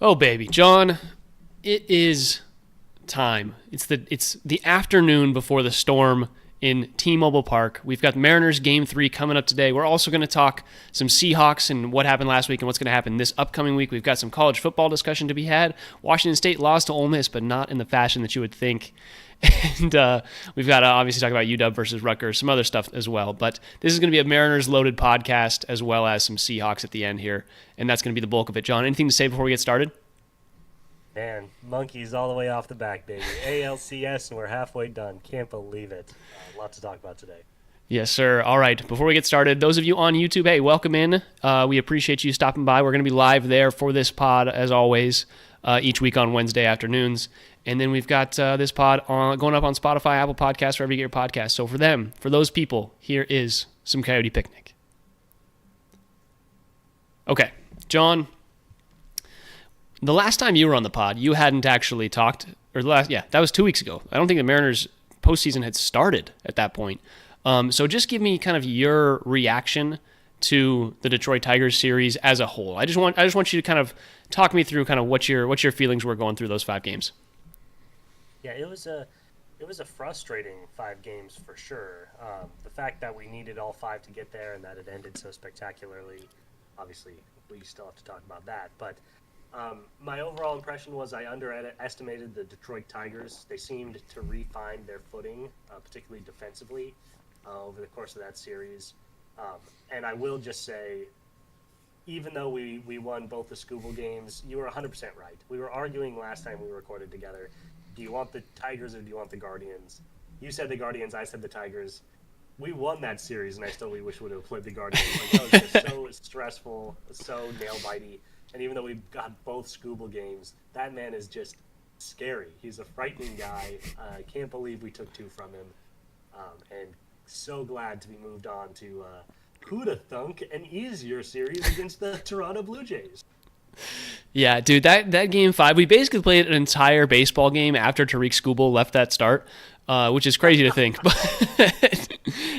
Oh baby, John, it is time. It's the afternoon before the storm in T-Mobile Park. We've got Mariners Game 3 coming up today. We're also going to talk some Seahawks and what happened last week and what's going to happen this upcoming week. We've got some college football discussion to be had. Washington State lost to Ole Miss, but not in the fashion that you would think. And we've got to obviously talk about UW versus Rutgers, some other stuff as well. But this is going to be a Mariners loaded podcast as well as some Seahawks at the end here. And that's going to be the bulk of it. John, anything to say before we get started? Man, monkeys all the way off the back, baby. ALCS, and we're halfway done. Can't believe it. Lots to talk about today. Yes, sir. All right. Before we get started, those of you on YouTube, hey, welcome in. We appreciate you stopping by. We're going to be live there for this pod, as always, each week on Wednesday afternoons. And then we've got this pod going up on Spotify, Apple Podcasts, wherever you get your podcasts. So for those people, here is some Coyote Picnic. Okay, John, the last time you were on the pod, you hadn't actually talked, that was 2 weeks ago. I don't think the Mariners postseason had started at that point. So just give me kind of your reaction to the Detroit Tigers series as a whole. I just want you to kind of talk me through kind of what your feelings were going through those 5 games. Yeah, it was a frustrating 5 games for sure. The fact that we needed all 5 to get there and that it ended so spectacularly, obviously we still have to talk about that. But my overall impression was I underestimated the Detroit Tigers. They seemed to refine their footing, particularly defensively, over the course of that series. And I will just say, even though we won both the Scooble games, you were 100% right. We were arguing last time we recorded together. Do you want the Tigers or do you want the Guardians? You said the Guardians, I said the Tigers. We won that series, and I still wish we would have played the Guardians. Like, that was just so stressful, so nail-bitey. And even though we got both Scooble games, that man is just scary. He's a frightening guy. I can't believe we took 2 from him. And so glad to be moved on to who'da thunk an easier series against the Toronto Blue Jays. Yeah, dude, that game 5, we basically played an entire baseball game after Tariq Skubal left that start, which is crazy to think. But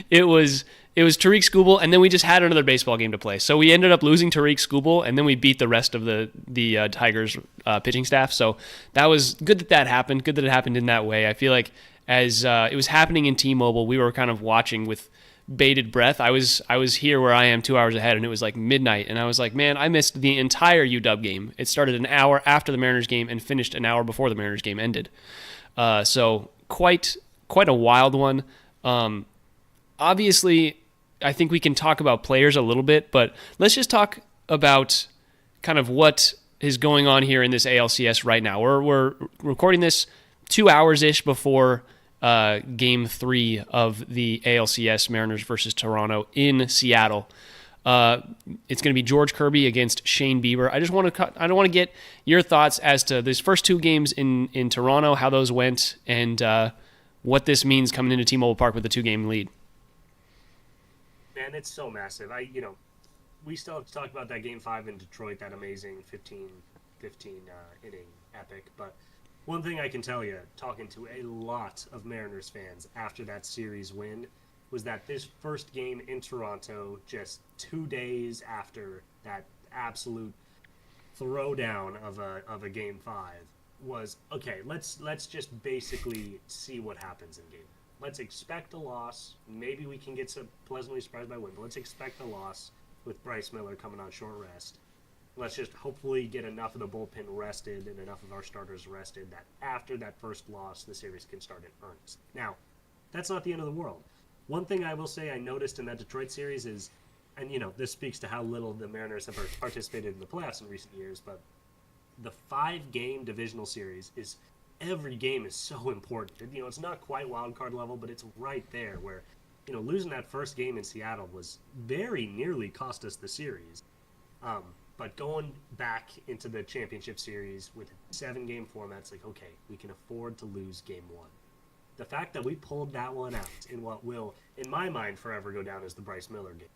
it was Tariq Skubal, and then we just had another baseball game to play. So we ended up losing Tariq Skubal, and then we beat the rest of the Tigers pitching staff. So that was good that happened. Good that it happened in that way. I feel like as it was happening in T-Mobile, we were kind of watching with bated breath. I was here where I am 2 hours ahead, and it was like midnight, and I was like, man, I missed the entire UW game. It started an hour after the Mariners game and finished an hour before the Mariners game ended. So quite a wild one. Obviously, I think we can talk about players a little bit, but let's just talk about kind of what is going on here in this ALCS right now. We're recording this 2 hours-ish before Game 3 of the ALCS, Mariners versus Toronto in Seattle. It's going to be George Kirby against Shane Bieber. I don't want to get your thoughts as to these first 2 games in Toronto, how those went, and what this means coming into T-Mobile Park with a 2-game lead. Man, it's so massive. We still have to talk about that Game 5 in Detroit, that amazing 15 inning epic, but one thing I can tell you, talking to a lot of Mariners fans after that series win, was that this first game in Toronto, just 2 days after that absolute throwdown of a Game 5, was, okay, let's just basically see what happens in Game 1. Let's expect a loss. Maybe we can get pleasantly surprised by a win, but let's expect a loss with Bryce Miller coming on short rest. Let's just hopefully get enough of the bullpen rested and enough of our starters rested that after that first loss, the series can start in earnest. Now, that's not the end of the world. One thing I will say I noticed in that Detroit series is, and this speaks to how little the Mariners have participated in the playoffs in recent years, but the 5-game divisional series is, every game is so important. It's not quite wild card level, but it's right there where, losing that first game in Seattle was very nearly cost us the series. But going back into the championship series with a 7-game format, it's like, okay, we can afford to lose Game 1. The fact that we pulled that one out in what will, in my mind, forever go down as the Bryce Miller game.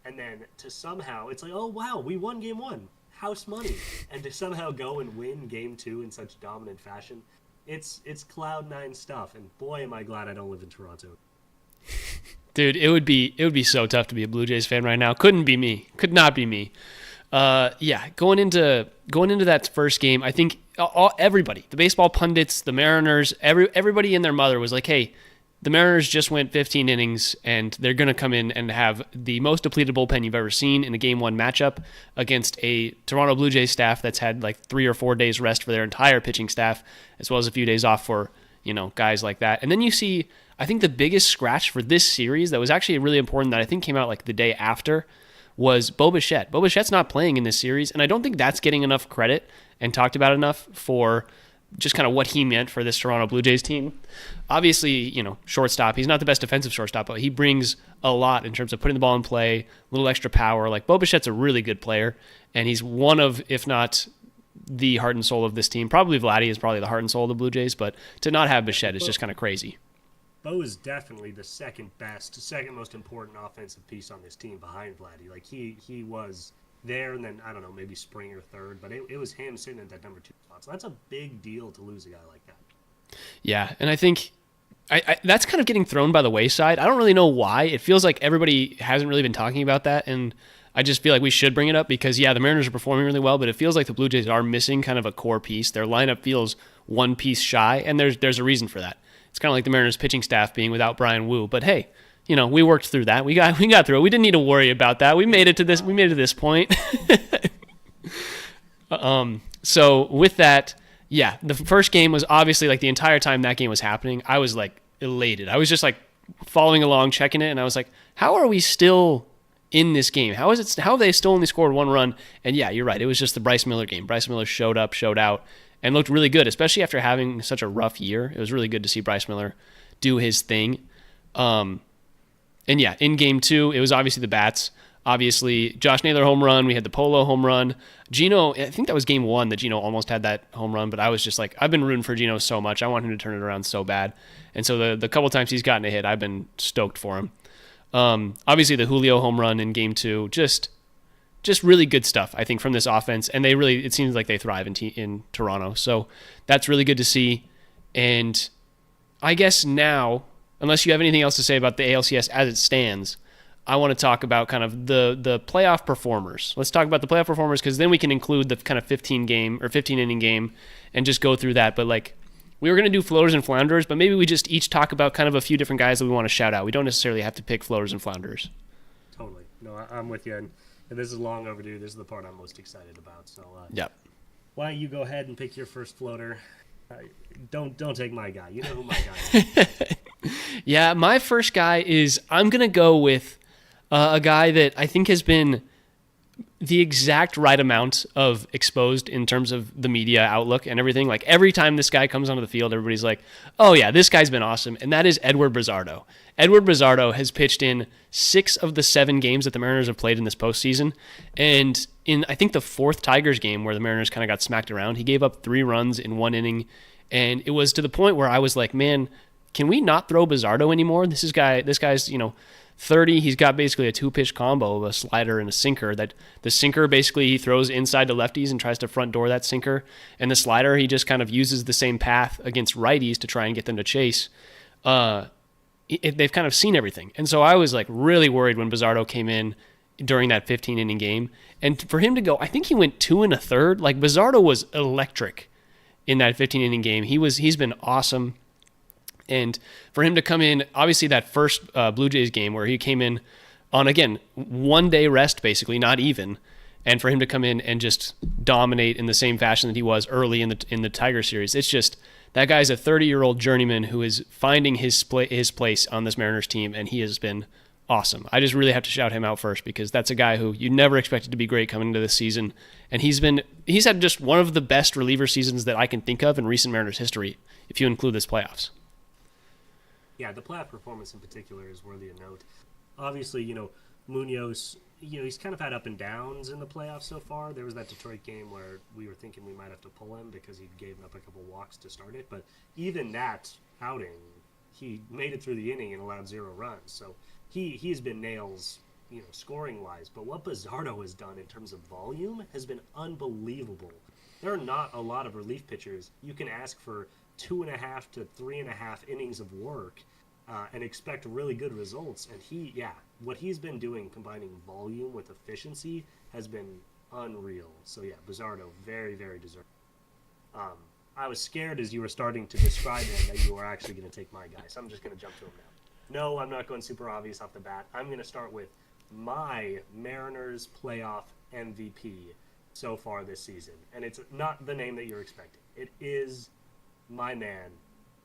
And then to somehow, it's like, oh, wow, we won Game 1. House money. And to somehow go and win Game 2 in such dominant fashion, it's Cloud9 stuff. And boy, am I glad I don't live in Toronto. Dude, it would be so tough to be a Blue Jays fan right now. Couldn't be me. Could not be me. Yeah, going into that first game, I think everybody, the baseball pundits, the Mariners, everybody and their mother was like, "Hey, the Mariners just went 15 innings, and they're going to come in and have the most depleted bullpen you've ever seen in a Game 1 matchup against a Toronto Blue Jays staff that's had like 3 or 4 days rest for their entire pitching staff, as well as a few days off for guys like that." And then you see, I think the biggest scratch for this series that was actually really important that I think came out like the day after was Bo Bichette. Bo Bichette's not playing in this series, and I don't think that's getting enough credit and talked about enough for just kind of what he meant for this Toronto Blue Jays team. Obviously, shortstop. He's not the best defensive shortstop, but he brings a lot in terms of putting the ball in play, a little extra power. Like, Bo Bichette's a really good player, and he's one of, if not the heart and soul of this team. Probably Vladdy is probably the heart and soul of the Blue Jays, but to not have Bichette is just kind of crazy. Bo is definitely the second most important offensive piece on this team behind Vladdy. Like, he was there, and then, I don't know, maybe Springer third, but it was him sitting at that number 2 spot. So that's a big deal to lose a guy like that. Yeah, and I think that's kind of getting thrown by the wayside. I don't really know why. It feels like everybody hasn't really been talking about that, and I just feel like we should bring it up because, yeah, the Mariners are performing really well, but it feels like the Blue Jays are missing kind of a core piece. Their lineup feels one piece shy, and there's a reason for that. It's kind of like the Mariners pitching staff being without Brian Wu, but hey, we worked through that. We got through it. We didn't need to worry about that. We made it to this point. So with that, yeah, the first game was obviously like the entire time that game was happening, I was like elated. I was just like following along, checking it, and I was like, how are we still in this game? How have they still only scored 1 run? And yeah, you're right. It was just the Bryce Miller game. Bryce Miller showed up, showed out, and looked really good, especially after having such a rough year. It was really good to see Bryce Miller do his thing. And yeah, in game 2, it was obviously the bats. Obviously, Josh Naylor home run. We had the Polo home run. Gino, I think that was game 1 that Gino almost had that home run, but I was just like, I've been rooting for Gino so much. I want him to turn it around so bad. And so the couple times he's gotten a hit, I've been stoked for him. Obviously, the Julio home run in game 2, just really good stuff, I think, from this offense. And it seems like they thrive in Toronto. So that's really good to see. And I guess now, unless you have anything else to say about the ALCS as it stands, I want to talk about kind of the playoff performers. Let's talk about the playoff performers because then we can include the kind of 15 inning game and just go through that. But like, we were going to do floaters and flounders, but maybe we just each talk about kind of a few different guys that we want to shout out. We don't necessarily have to pick floaters and flounders. Totally. No, I'm with you. And this is long overdue. This is the part I'm most excited about. So yep. Why don't you go ahead and pick your first floater? Don't take my guy. You know who my guy is. Yeah, my first guy is, I'm going to go with a guy that I think has been the exact right amount of exposed in terms of the media outlook and everything. Like, every time this guy comes onto the field, everybody's like, oh yeah, this guy's been awesome. And that is Edward Brazzardo. Edward Brazzardo has pitched in 6 of the 7 games that the Mariners have played in this postseason. And in, I think, the 4th Tigers game where the Mariners kind of got smacked around, he gave up 3 runs in 1 inning. And it was to the point where I was like, man, can we not throw Brazzardo anymore? This guy's, 30. He's got basically a 2-pitch combo of a slider and a sinker. That the sinker basically he throws inside to lefties and tries to front door that sinker, and the slider he just kind of uses the same path against righties to try and get them to chase. They've kind of seen everything, and so I was like really worried when Brazzardo came in during that 15 inning game, and for him to go, I think he went 2 1/3. Like, Brazzardo was electric in that 15 inning game. He's been awesome. And for him to come in, obviously that first Blue Jays game where he came in on, again, 1 day rest, basically, not even, and for him to come in and just dominate in the same fashion that he was early in the Tiger series, it's just, that guy's a 30-year-old journeyman who is finding his place on this Mariners team, and he has been awesome. I just really have to shout him out first because that's a guy who you never expected to be great coming into this season, and he's had just one of the best reliever seasons that I can think of in recent Mariners history, if you include this playoffs. Yeah, the playoff performance in particular is worthy of note. Obviously, Munoz, he's kind of had up and downs in the playoffs so far. There was that Detroit game where we were thinking we might have to pull him because he'd given up a couple walks to start it. But even that outing, he made it through the inning and allowed 0 runs. So he's been nails, scoring-wise. But what Brazzardo has done in terms of volume has been unbelievable. There are not a lot of relief pitchers you can ask for 2.5 to 3.5 innings of work and expect really good results. And what he's been doing, combining volume with efficiency, has been unreal. So yeah, Bizzardo, very, very deserving. I was scared as you were starting to describe him that you were actually going to take my guy, so I'm just going to jump to him now. No, I'm not going super obvious off the bat. I'm going to start with my Mariners playoff MVP so far this season, and it's not the name that you're expecting. It is my man,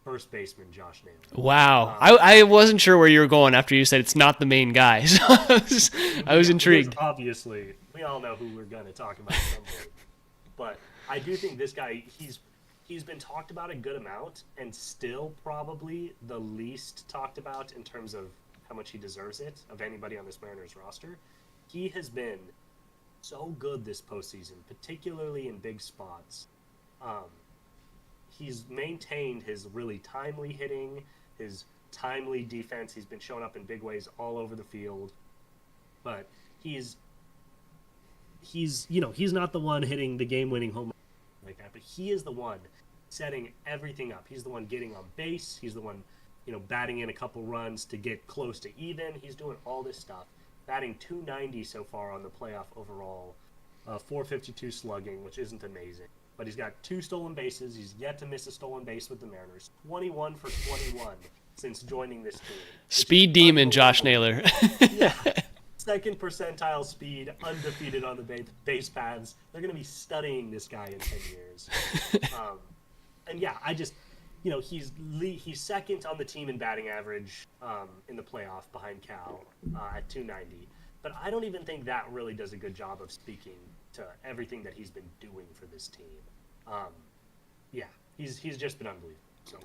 first baseman Josh Naylor. Wow. I wasn't sure where you were going after you said it's not the main guy. So I was intrigued. Obviously, we all know who we're going to talk about at some point. But I do think this guy, he's been talked about a good amount, and still probably the least talked about in terms of how much he deserves it of anybody on this Mariners roster. He has been so good this postseason, particularly in big spots. He's maintained his really timely hitting, his timely defense. He's been showing up in big ways all over the field. But he's not the one hitting the game-winning home run like that, but he is the one setting everything up. He's the one getting on base. He's the one, batting in a couple runs to get close to even. He's doing all this stuff. Batting .290 so far on the playoff overall, .452 slugging, which isn't amazing. But he's got 2 stolen bases. He's yet to miss a stolen base with the Mariners. 21 for 21 since joining this team. Speed demon Josh Naylor. Yeah. Second percentile speed, undefeated on the base paths. They're going to be studying this guy in 10 years. And yeah, he's second on the team in batting average in the playoff behind Cal at .290. But I don't even think that really does a good job of speaking to everything that he's been doing for this team. Yeah, he's just been unbelievable. So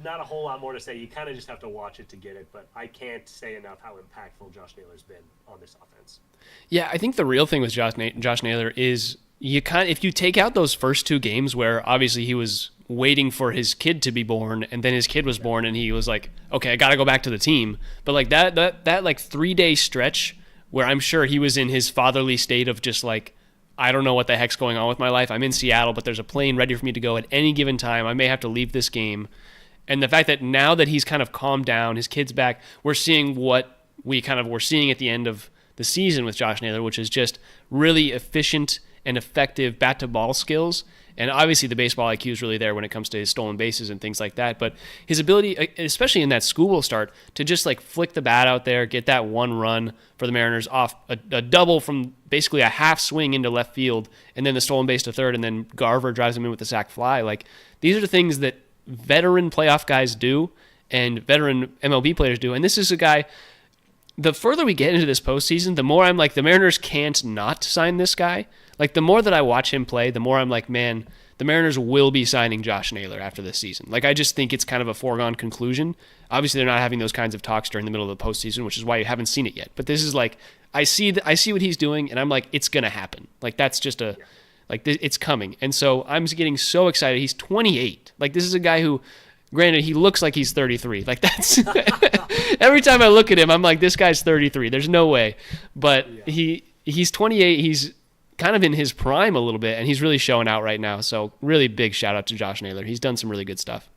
not a whole lot more to say. You kind of just have to watch it to get it, but I can't say enough how impactful Josh Naylor's been on this offense. Yeah, I think the real thing with Josh Naylor is if you take out those first 2 games where obviously he was waiting for his kid to be born, and then his kid was born, and he was like, okay, I got to go back to the team. But like that like 3-day stretch where I'm sure he was in his fatherly state of just like, I don't know what the heck's going on with my life. I'm in Seattle, but there's a plane ready for me to go at any given time. I may have to leave this game. And the fact that now that he's kind of calmed down, his kid's back, we're seeing what we kind of were seeing at the end of the season with Josh Naylor, which is just really efficient and effective bat-to-ball skills. And obviously the baseball IQ is really there when it comes to his stolen bases and things like that. But his ability, especially in that school start, to just like flick the bat out there, get that 1 run for the Mariners off a double from basically a half swing into left field, and then the stolen base to third, and then Garver drives him in with the sac fly. Like, these are the things that veteran playoff guys do and veteran MLB players do. And this is a guy, the further we get into this postseason, the more I'm like, the Mariners can't not sign this guy. Like, the more that I watch him play, the more I'm like, man, the Mariners will be signing Josh Naylor after this season. Like, I just think it's kind of a foregone conclusion. Obviously, they're not having those kinds of talks during the middle of the postseason, which is why you haven't seen it yet. But this is like, I see what he's doing, and I'm like, it's going to happen. Like, that's just it's coming. And so I'm getting so excited. He's 28. Like, this is a guy who, granted, he looks like he's 33. Like, that's every time I look at him, I'm like, this guy's 33. There's no way. But he's 28. He's kind of in his prime a little bit, and he's really showing out right now. So really big shout out to Josh Naylor. He's done some really good stuff.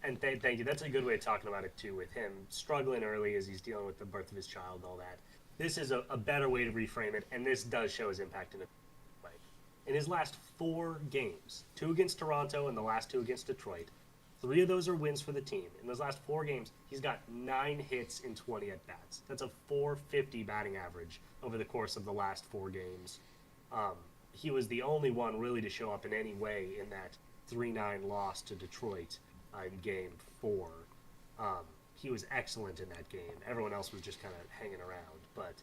And thank you. That's a good way of talking about it, too, with him struggling early as he's dealing with the birth of his child and all that. This is a better way to reframe it, and this does show his impact in a way. In his last 4 games, 2 against Toronto and the last 2 against Detroit, 3 of those are wins for the team. In those last 4 games, he's got 9 hits in 20 at-bats. That's a .450 batting average over the course of the last 4 games. He was the only one really to show up in any way in that 3-9 loss to Detroit in Game 4. He was excellent in that game. Everyone else was just kind of hanging around. But,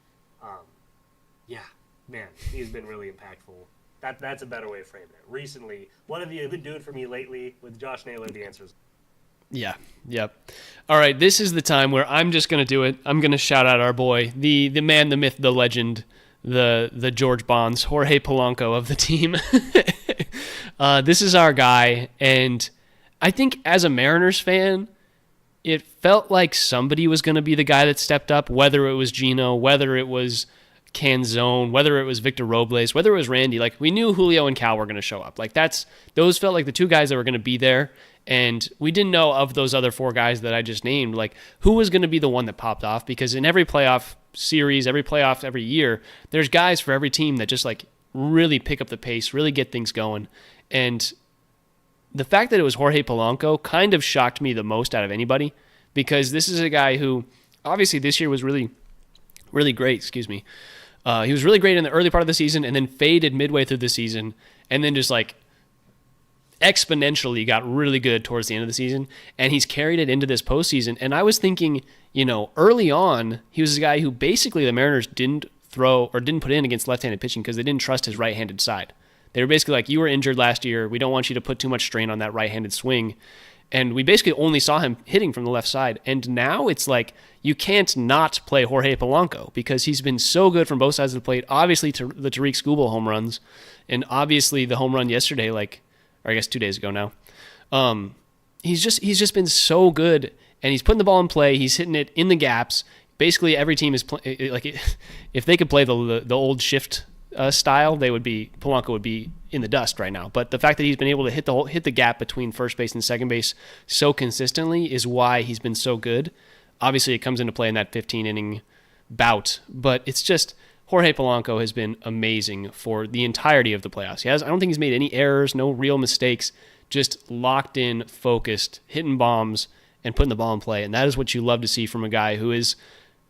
yeah, man, he's been really impactful. That's a better way of framing it. Recently, what have you been doing for me lately with Josh Naylor? The answer is yeah. Yep. All right, this is the time where I'm just going to do it. I'm going to shout out our boy, the man, the myth, the legend, the George Bonds, Jorge Polanco of the team. This is our guy, and I think as a Mariners fan, it felt like somebody was going to be the guy that stepped up, whether it was Gino, whether it was Canzone, whether it was Victor Robles, whether it was Randy. Like, we knew Julio and Cal were going to show up. Like, those felt like the 2 guys that were going to be there, and we didn't know of those other 4 guys that I just named, like, who was going to be the one that popped off, because in every playoff series, every playoff, every year, there's guys for every team that just, like, really pick up the pace, really get things going. And the fact that it was Jorge Polanco kind of shocked me the most out of anybody, because this is a guy who obviously this year was really, really great. Excuse me. He was really great in the early part of the season and then faded midway through the season and then just like exponentially got really good towards the end of the season. And he's carried it into this postseason. And I was thinking, early on, he was a guy who basically the Mariners didn't throw or didn't put in against left-handed pitching because they didn't trust his right-handed side. They were basically like, you were injured last year. We don't want you to put too much strain on that right-handed swing. And we basically only saw him hitting from the left side. And now it's like you can't not play Jorge Polanco because he's been so good from both sides of the plate. Obviously, the Tariq Skubal home runs, and obviously the home run yesterday, or I guess 2 days ago now. He's just been so good, and he's putting the ball in play. He's hitting it in the gaps. Basically, every team is if they could play the old shift style, Polanco would be in the dust right now. But the fact that he's been able to hit the gap between first base and second base so consistently is why he's been so good. Obviously, it comes into play in that 15-inning bout, but it's just Jorge Polanco has been amazing for the entirety of the playoffs. I don't think he's made any errors, no real mistakes, just locked in, focused, hitting bombs, and putting the ball in play. And that is what you love to see from a guy who is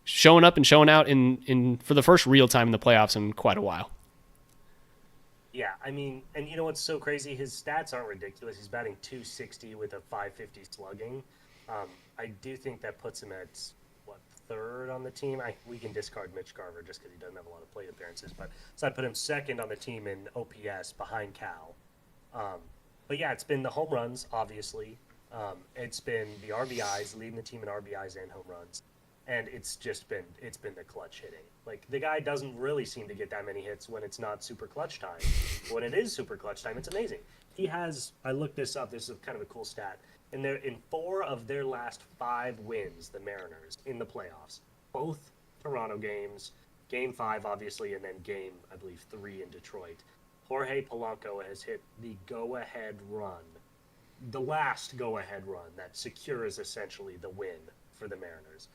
showing up and showing out for the first real time in the playoffs in quite a while. Yeah, I mean, and you know what's so crazy? His stats aren't ridiculous. He's batting .260 with a .550 slugging. I do think that puts him at, third on the team? We can discard Mitch Garver just because he doesn't have a lot of plate appearances. So I put him second on the team in OPS behind Cal. But yeah, it's been the home runs, obviously. It's been the RBIs, leading the team in RBIs and home runs. And it's been the clutch hitting. Like, the guy doesn't really seem to get that many hits when it's not super clutch time. When it is super clutch time, it's amazing. I looked this up, this is kind of a cool stat. And in 4 of their last 5 wins, the Mariners, in the playoffs, both Toronto games, Game 5, obviously, and then Game, I believe, 3 in Detroit, Jorge Polanco has hit the go-ahead run, the last go-ahead run that secures essentially the win for the Mariners.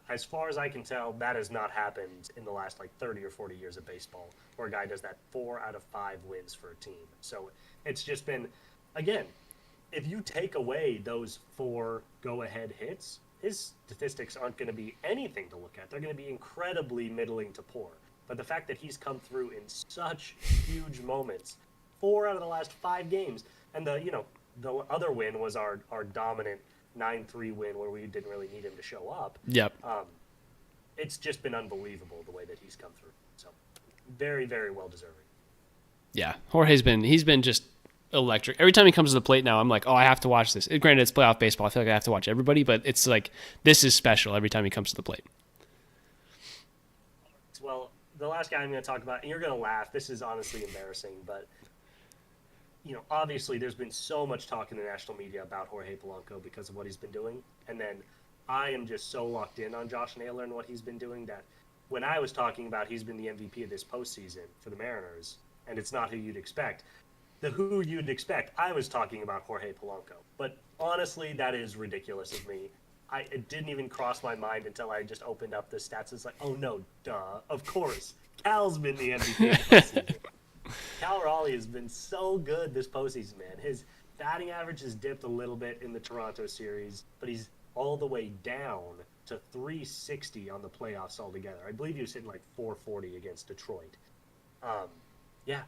As far as I can tell, that has not happened in the last 30 or 40 years of baseball, where a guy does that 4 out of 5 wins for a team. So it's just been, again, if you take away those 4 go-ahead hits, his statistics aren't going to be anything to look at. They're going to be incredibly middling to poor. But the fact that he's come through in such huge moments, 4 out of the last 5 games, and the other win was our dominant 9-3 win where we didn't really need him to show up. Yep. It's just been unbelievable the way that he's come through. So very, very well deserving. Yeah, Jorge's been just electric. Every time he comes to the plate now, I'm like, oh, I have to watch this. Granted, it's playoff baseball. I feel like I have to watch everybody, but it's like this is special every time he comes to the plate. Well, the last guy I'm going to talk about, and you're going to laugh. This is honestly embarrassing, but obviously there's been so much talk in the national media about Jorge Polanco because of what he's been doing. And then I am just so locked in on Josh Naylor and what he's been doing that when I was talking about he's been the MVP of this postseason for the Mariners, and it's not who you'd expect. Who you'd expect, I was talking about Jorge Polanco. But honestly, that is ridiculous of me. It didn't even cross my mind until I just opened up the stats. It's like, oh no, duh, of course. Cal's been the MVP of the postseason. Cal Raleigh has been so good this postseason, man. His batting average has dipped a little bit in the Toronto series, but he's all the way down to .360 on the playoffs altogether. I believe he was hitting .440 against Detroit.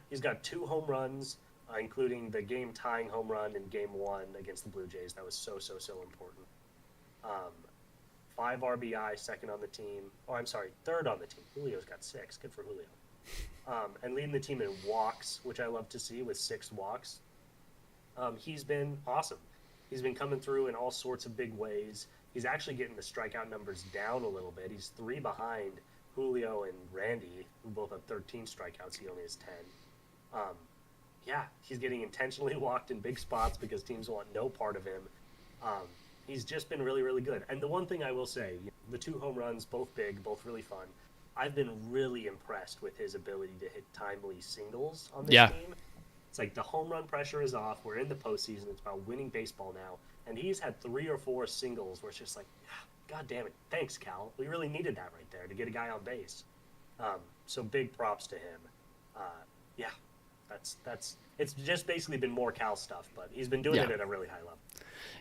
He's got 2 home runs, including the game-tying home run in Game 1 against the Blue Jays. That was so important. 5 RBI, second on the team. Oh, I'm sorry, third on the team. Julio's got 6. Good for Julio. And leading the team in walks, which I love to see, with 6 walks. He's been awesome. He's been coming through in all sorts of big ways. He's actually getting the strikeout numbers down a little bit. He's 3 behind Julio and Randy, who both have 13 strikeouts. He only has 10. He's getting intentionally walked in big spots because teams want no part of him. He's just been really, really good. And the one thing I will say, the 2 home runs, both big, both really fun. I've been really impressed with his ability to hit timely singles on this team. It's like the home run pressure is off. We're in the postseason. It's about winning baseball now. And he's had 3 or 4 singles where it's just like, God damn it. Thanks, Cal. We really needed that right there to get a guy on base. So big props to him. Yeah, that's it's just basically been more Cal stuff, but he's been doing Yeah. it at a really high level.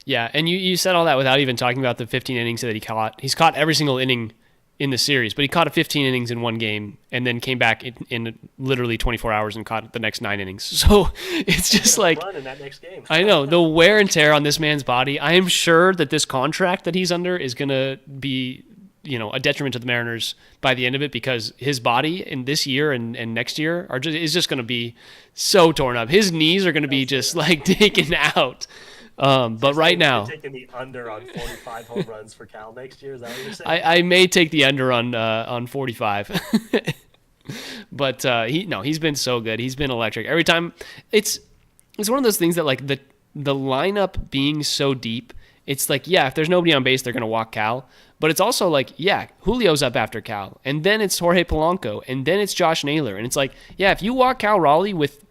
Yeah, and you said all that without even talking about the 15 innings that he caught. He's caught every single inning in the series, but he caught a 15 innings in one game and then came back in literally 24 hours and caught the next 9 innings. So it's just like, run in that next game. I know the wear and tear on this man's body. I am sure that this contract that he's under is going to be, a detriment to the Mariners by the end of it, because his body in this year and next year is just going to be so torn up. His knees are going to be just like taken out. But right now, taking the under on 45 home runs for Cal next year. Is that what you're saying? I may take the under on 45. But he's been so good. He's been electric every time. It's one of those things that, like, the lineup being so deep, it's like, yeah, if there's nobody on base, they're gonna walk Cal. But it's also like, yeah, Julio's up after Cal, and then it's Jorge Polanco, and then it's Josh Naylor, and it's like, yeah, if you walk Cal Raleigh with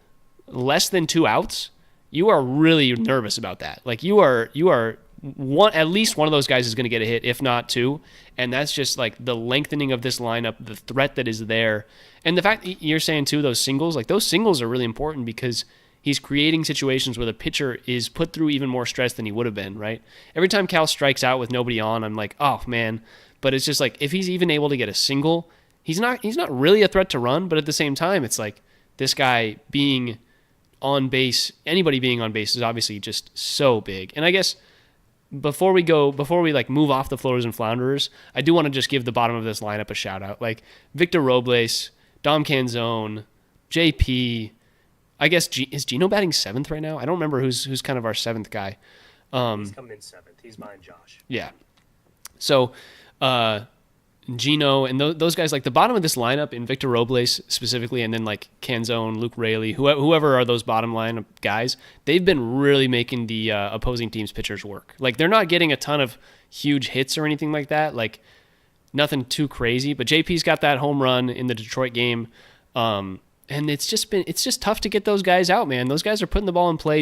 less than 2 outs, you are really nervous about that. Like, you are at least one of those guys is going to get a hit, if not two. And that's just like the lengthening of this lineup, the threat that is there. And the fact that you're saying too, those singles are really important, because he's creating situations where the pitcher is put through even more stress than he would have been, right? Every time Cal strikes out with nobody on, I'm like, oh man. But it's just like, if he's even able to get a single, he's not really a threat to run, but at the same time, it's like, this guy being on base, anybody being on base is obviously just so big. And I guess before we like move off the floaters and flounderers, I do want to just give the bottom of this lineup a shout out. Like Victor Robles, Dom Canzone, JP. I guess is Gino batting 7th right now? I don't remember who's kind of our 7th guy. He's coming in 7th. He's behind Josh. Yeah. So Gino and those guys, like the bottom of this lineup, in Victor Robles specifically, and then like Canzone, Luke Raley, whoever are those bottom line guys, they've been really making the opposing team's pitchers work. Like, they're not getting a ton of huge hits or anything like that, like nothing too crazy. But JP's got that home run in the Detroit game. And it's just tough to get those guys out, man. Those guys are putting the ball in play.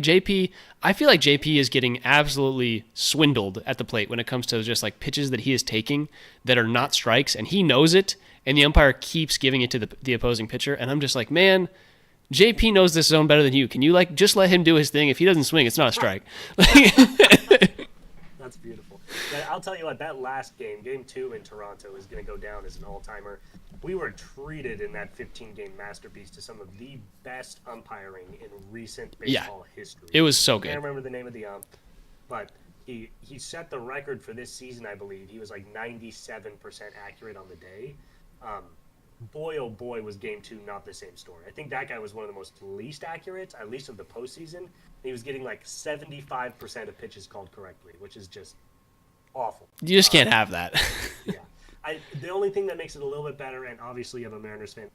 I feel like JP is getting absolutely swindled at the plate when it comes to just like pitches that he is taking that are not strikes, and he knows it, and the umpire keeps giving it to the opposing pitcher. And I'm just like, man, JP knows this zone better than you. Can you like just let him do his thing? If he doesn't swing, it's not a strike. That's beautiful. I'll tell you what, that last game 2 in Toronto, is going to go down as an all-timer. We were treated in that 15-game masterpiece to some of the best umpiring in recent baseball history. It was so good. I can't remember the name of the ump, but he set the record for this season, I believe. He was like 97% accurate on the day. Boy, oh boy, was game 2 not the same story. I think that guy was one of the most least accurate, at least of the postseason. He was getting like 75% of pitches called correctly, which is just awful. You just can't have that. Yeah. The only thing that makes it a little bit better, and obviously I'm a Mariners fan,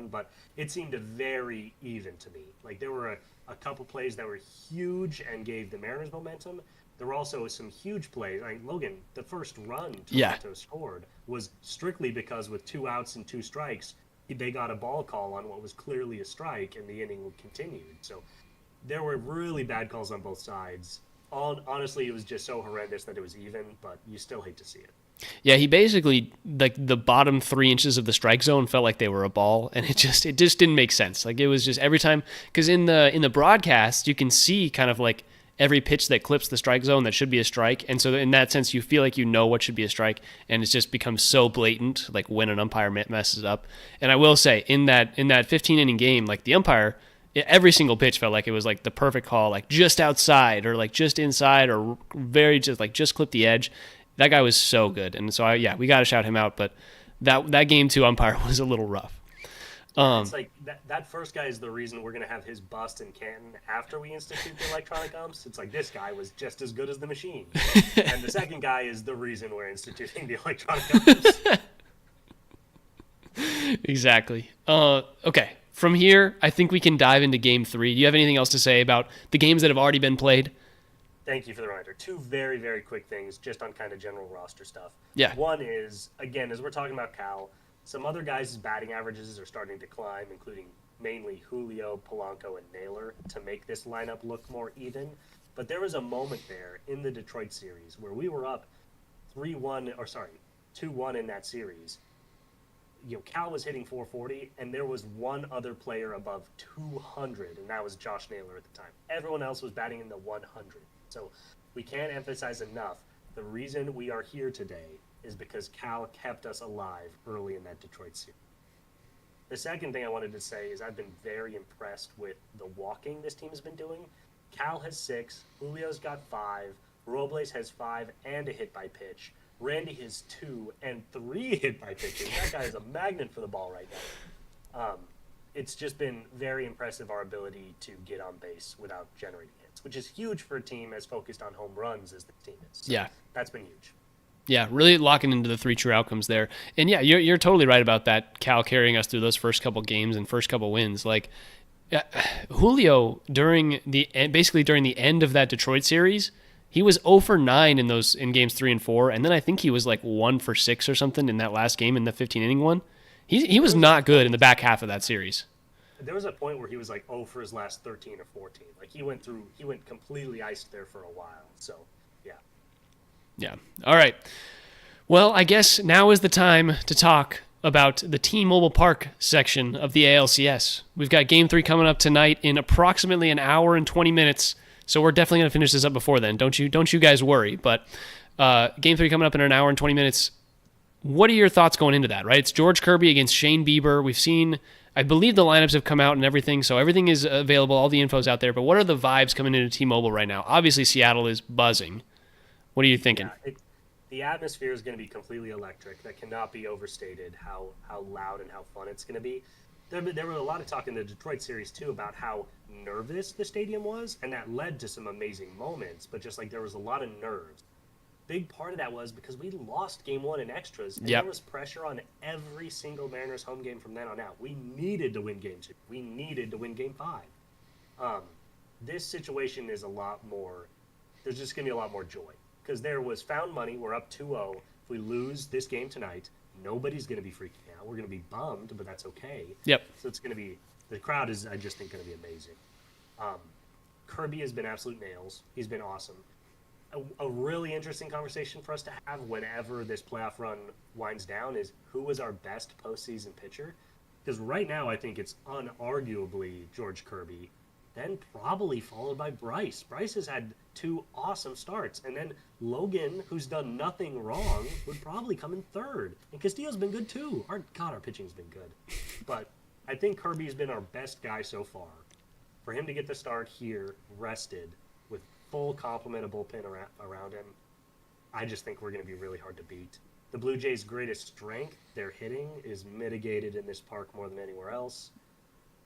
but it seemed very even to me. Like, there were a couple plays that were huge and gave the Mariners momentum. There were also some huge plays. Like, Logan, the first run Toronto scored was strictly because with 2 outs and 2 strikes, they got a ball call on what was clearly a strike, and the inning continued. So there were really bad calls on both sides. Honestly, it was just so horrendous that it was even, but you still hate to see it. Yeah, he basically, like, the bottom 3 inches of the strike zone felt like they were a ball, and it just didn't make sense. Like, it was just every time, because in the broadcast you can see kind of like every pitch that clips the strike zone that should be a strike, and so in that sense you feel like you know what should be a strike, and it's just becomes so blatant, like when an umpire messes up. And I will say, in that 15-inning game, like, the umpire, every single pitch felt like it was like the perfect call, like just outside or like just inside or very just clip the edge. That guy was so good, and so we got to shout him out. But that game 2 umpire was a little rough. It's like that first guy is the reason we're gonna have his bust in Canton after we institute the electronic umps. It's like, this guy was just as good as the machine, and the second guy is the reason we're instituting the electronic umps. Exactly. Okay. From here, I think we can dive into Game 3. Do you have anything else to say about the games that have already been played? Thank you for the reminder. 2 very, very quick things just on kind of general roster stuff. Yeah. One is, again, as we're talking about Cal, some other guys' batting averages are starting to climb, including mainly Julio, Polanco, and Naylor, to make this lineup look more even. But there was a moment there in the Detroit series where we were up 2-1 in that series. Cal was hitting 440, and there was one other player above 200, and that was Josh Naylor at the time. Everyone else was batting in the 100. So we can't emphasize enough, the reason we are here today is because Cal kept us alive early in that Detroit series. The second thing I wanted to say is I've been very impressed with the walking this team has been doing. Cal has 6, Julio's got 5, Robles has 5 and a hit by pitch. Randy has 2 and 3 hit by pitches. That guy is a magnet for the ball right now. It's just been very impressive, our ability to get on base without generating hits, which is huge for a team as focused on home runs as the team is. So yeah. That's been huge. Yeah, really locking into the 3 true outcomes there. And yeah, you're totally right about that, Cal carrying us through those first couple games and first couple wins. Like, Julio, basically during the end of that Detroit series, he was 0 for 9 in games 3 and 4, and then I think he was like 1 for 6 or something in that last game in the 15-inning one. He was not good in the back half of that series. There was a point where he was like 0 for his last 13 or 14. Like he went completely iced there for a while. So, yeah. Yeah. All right. Well, I guess now is the time to talk about the T-Mobile Park section of the ALCS. We've got Game 3 coming up tonight in approximately an hour and 20 minutes. So we're definitely going to finish this up before then. Don't you guys worry. But Game 3 coming up in an hour and 20 minutes. What are your thoughts going into that, right? It's George Kirby against Shane Bieber. We've seen, I believe the lineups have come out and everything, so everything is available. All the info's out there. But what are the vibes coming into T-Mobile right now? Obviously, Seattle is buzzing. What are you thinking? Yeah, the atmosphere is going to be completely electric. That cannot be overstated, how loud and how fun it's going to be. There were a lot of talk in the Detroit series, too, about how nervous the stadium was, and that led to some amazing moments, but just like there was a lot of nerves. Big part of that was because we lost Game 1 in extras, and there was pressure on every single Mariners home game from then on out. We needed to win Game 2. We needed to win Game 5. This situation is a lot more, there's just going to be a lot more joy, because there was found money. We're up 2-0. If we lose this game tonight, nobody's going to be freaking out. We're going to be bummed, but that's okay. Yep. So it's going to be, the crowd is, I just think, going to be amazing. Kirby has been absolute nails. He's been awesome. A really interesting conversation for us to have whenever this playoff run winds down is who was our best postseason pitcher? Because right now I think it's unarguably George Kirby, then probably followed by Bryce. Bryce has had 2 awesome starts, and then Logan, who's done nothing wrong, would probably come in third. And Castillo's been good too. Our pitching's been good. But I think Kirby's been our best guy so far. For him to get the start here, rested, with full complement of bullpen around him, I just think we're going to be really hard to beat. The Blue Jays' greatest strength, their hitting, is mitigated in this park more than anywhere else.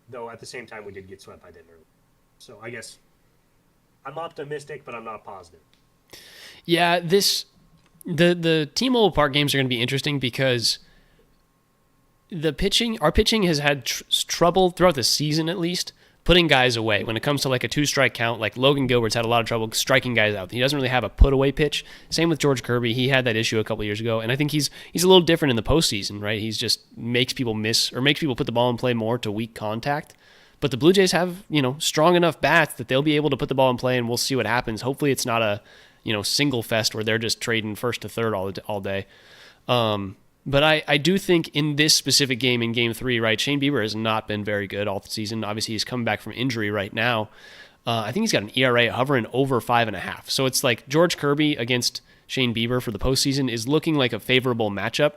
Though at the same time, we did get swept by Denver. So I guess I'm optimistic, but I'm not positive. Yeah, the T-Mobile Park games are going to be interesting because our pitching has had trouble throughout the season, at least, putting guys away. When it comes to like a 2-strike count, like Logan Gilbert's had a lot of trouble striking guys out. He doesn't really have a put-away pitch. Same with George Kirby. He had that issue a couple years ago, and I think he's a little different in the postseason, right? He's just makes people miss or makes people put the ball in play more to weak contact. But the Blue Jays have, strong enough bats that they'll be able to put the ball in play, and we'll see what happens. Hopefully it's not a, single fest where they're just trading first to third all day. But I do think in this specific game, in Game 3, right, Shane Bieber has not been very good all season. Obviously, he's coming back from injury right now. I think he's got an ERA hovering over 5.5. So it's like George Kirby against Shane Bieber for the postseason is looking like a favorable matchup.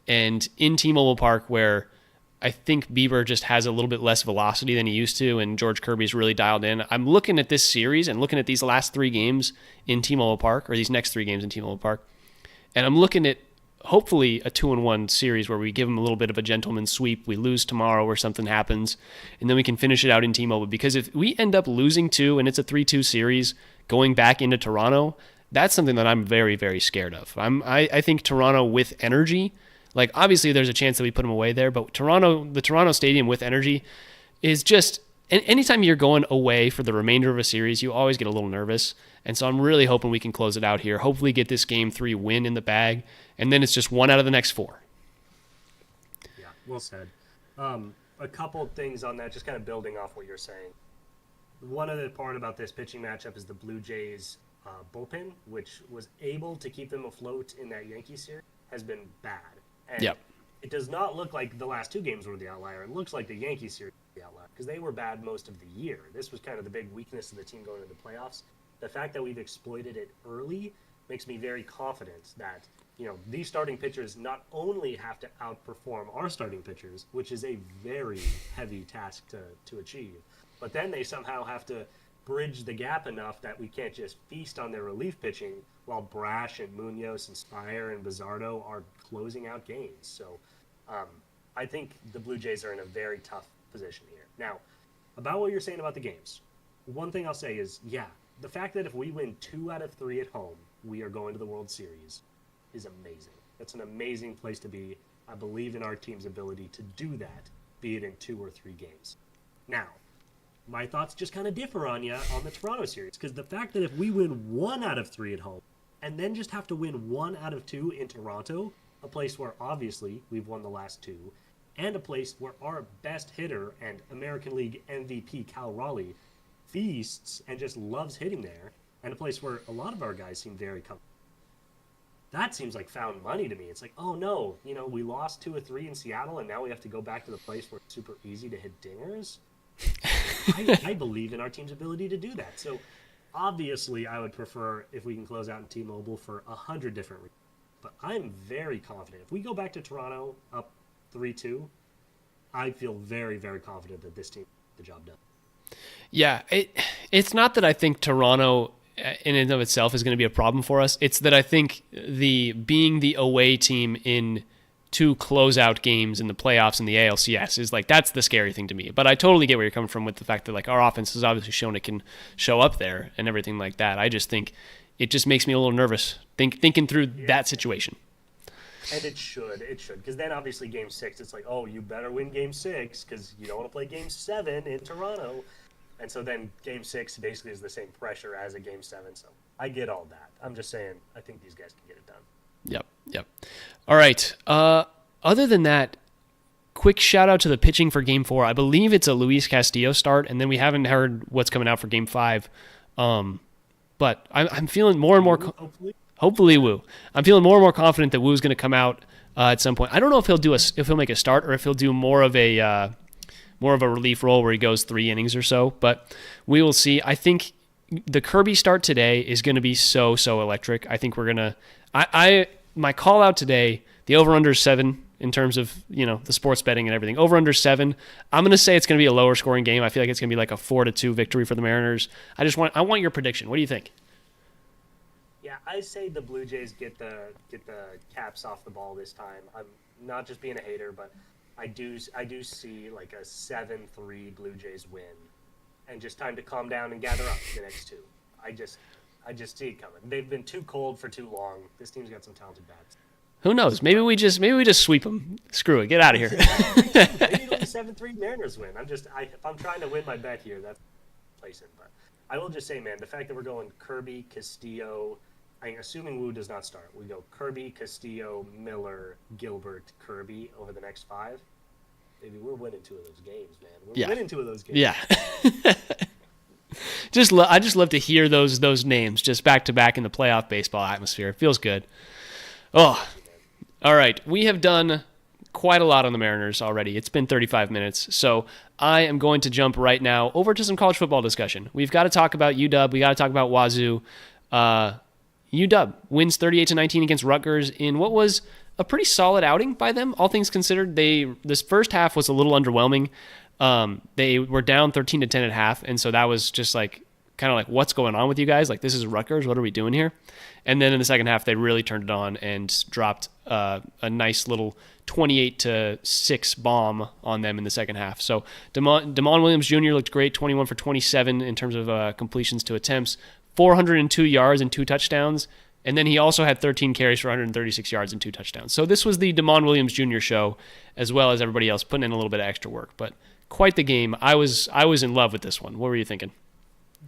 And in T-Mobile Park, where I think Bieber just has a little bit less velocity than he used to, and George Kirby's really dialed in. I'm looking at this series and looking at these last 3 games in T-Mobile Park, or these next 3 games in T-Mobile Park, and I'm looking at hopefully a 2-1 series where we give them a little bit of a gentleman's sweep. We lose tomorrow or something happens, and then we can finish it out in T-Mobile. Because if we end up losing 2 and it's a 3-2 series going back into Toronto, that's something that I'm very, very scared of. I think Toronto with energy, like obviously there's a chance that we put them away there, but the Toronto Stadium with energy is just, anytime you're going away for the remainder of a series, you always get a little nervous. And so I'm really hoping we can close it out here. Hopefully get this Game 3 win in the bag, and then it's just 1 out of the next 4. Yeah, well said. A couple of things on that, just kind of building off what you're saying. One other part about this pitching matchup is the Blue Jays bullpen, which was able to keep them afloat in that Yankees series, has been bad. And yep. it does not look like the last two games were the outlier. It looks like the Yankees series was the outlier because they were bad most of the year. This was kind of the big weakness of the team going into the playoffs. The fact that we've exploited it early makes me very confident that, these starting pitchers not only have to outperform our starting pitchers, which is a very heavy task to achieve, but then they somehow have to bridge the gap enough that we can't just feast on their relief pitching while Brash and Munoz and Spire and Bizzardo are closing out games. So I think the Blue Jays are in a very tough position here. Now, about what you're saying about the games, one thing I'll say is, the fact that if we win 2 out of 3 at home, we are going to the World Series is amazing. That's an amazing place to be. I believe in our team's ability to do that, be it in 2 or 3 games. Now, my thoughts just kind of differ on you on the Toronto series, because the fact that if we win 1 out of 3 at home and then just have to win 1 out of 2 in Toronto, a place where obviously we've won the last 2, and a place where our best hitter and American League MVP Cal Raleigh feasts and just loves hitting there, and a place where a lot of our guys seem very comfortable. That seems like found money to me. It's like, oh no, we lost 2 or 3 in Seattle, and now we have to go back to the place where it's super easy to hit dingers. I believe in our team's ability to do that. So obviously I would prefer if we can close out in T-Mobile for 100 different reasons. But I'm very confident. If we go back to Toronto up 3-2, I feel very, very confident that this team will get the job done. Yeah, it's not that I think Toronto in and of itself is going to be a problem for us. It's that I think being the away team in 2 closeout games in the playoffs in the ALCS is that's the scary thing to me. But I totally get where you're coming from with the fact that our offense has obviously shown it can show up there and everything like that. I just think it just makes me a little nervous thinking through that situation. And it should, because then obviously Game 6, it's like, oh, you better win Game 6 because you don't want to play Game 7 in Toronto. And so then Game 6 basically is the same pressure as a Game 7. So I get all that. I'm just saying I think these guys can get it done. Yep. All right. Other than that, quick shout out to the pitching for Game 4. I believe it's a Luis Castillo start, and then we haven't heard what's coming out for Game 5. But I'm feeling more and more... Hopefully Woo. I'm feeling more and more confident that Woo's going to come out at some point. I don't know if he'll make a start or if he'll do more of a relief role where he goes 3 innings or so, but we will see. I think the Kirby start today is going to be so electric. I think we're going to my call out today, the over-under 7 in terms of, the sports betting and everything. Over-under 7. I'm going to say it's going to be a lower scoring game. I feel like it's going to be like a 4-2 victory for the Mariners. I want your prediction. What do you think? Yeah, I say the Blue Jays get the caps off the ball this time. I'm not just being a hater, but I do see like a 7-3 Blue Jays win, and just time to calm down and gather up the next 2. I just see it coming. They've been too cold for too long. This team's got some talented bats. Who knows? Maybe we just sweep them. Screw it. Get out of here. Maybe the 7-3 Mariners win. If I'm trying to win my bet here, that's placing. But I will just say, man, the fact that we're going Kirby, Castillo, I'm assuming Woo does not start. We go Kirby, Castillo, Miller, Gilbert, Kirby over the next 5. Maybe we're winning 2 of those games, man. We're winning 2 of those games. Yeah. I just love to hear those names just back to back in the playoff baseball atmosphere. It feels good. Oh, all right. We have done quite a lot on the Mariners already. It's been 35 minutes, so I am going to jump right now over to some college football discussion. We've got to talk about UW. We got to talk about Wazoo. UW wins 38-19 against Rutgers in what was a pretty solid outing by them, all things considered. This first half was a little underwhelming. They were down 13-10 at half, and so that was just kind of like, what's going on with you guys? Like, this is Rutgers. What are we doing here? And then in the second half, they really turned it on and dropped a nice little 28-6 bomb on them in the second half. So Damon Williams Jr. looked great, 21 for 27 in terms of completions to attempts, 402 yards and 2 touchdowns. And then he also had 13 carries for 136 yards and 2 touchdowns. So this was the Damon Williams Jr. show, as well as everybody else putting in a little bit of extra work. But quite the game. I was in love with this one. What were you thinking?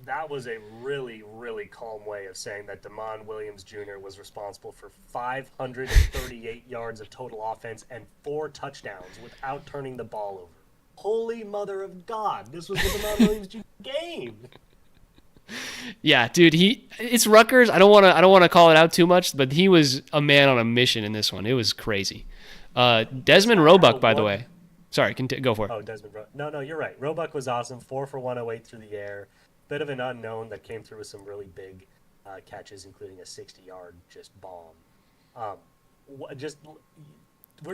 That was a really, really calm way of saying that Damon Williams Jr. was responsible for 538 yards of total offense and 4 touchdowns without turning the ball over. Holy mother of God! This was the Damon Williams Jr. game. Yeah, dude, it's Rutgers. I don't want to call it out too much, but he was a man on a mission in this one. It was crazy. Desmond Roebuck, by the way. Sorry, go for it. Oh, Desmond No, you're right. Roebuck was awesome. 4 for 108 through the air. Bit of an unknown that came through with some really big catches, including a 60-yard just bomb. We're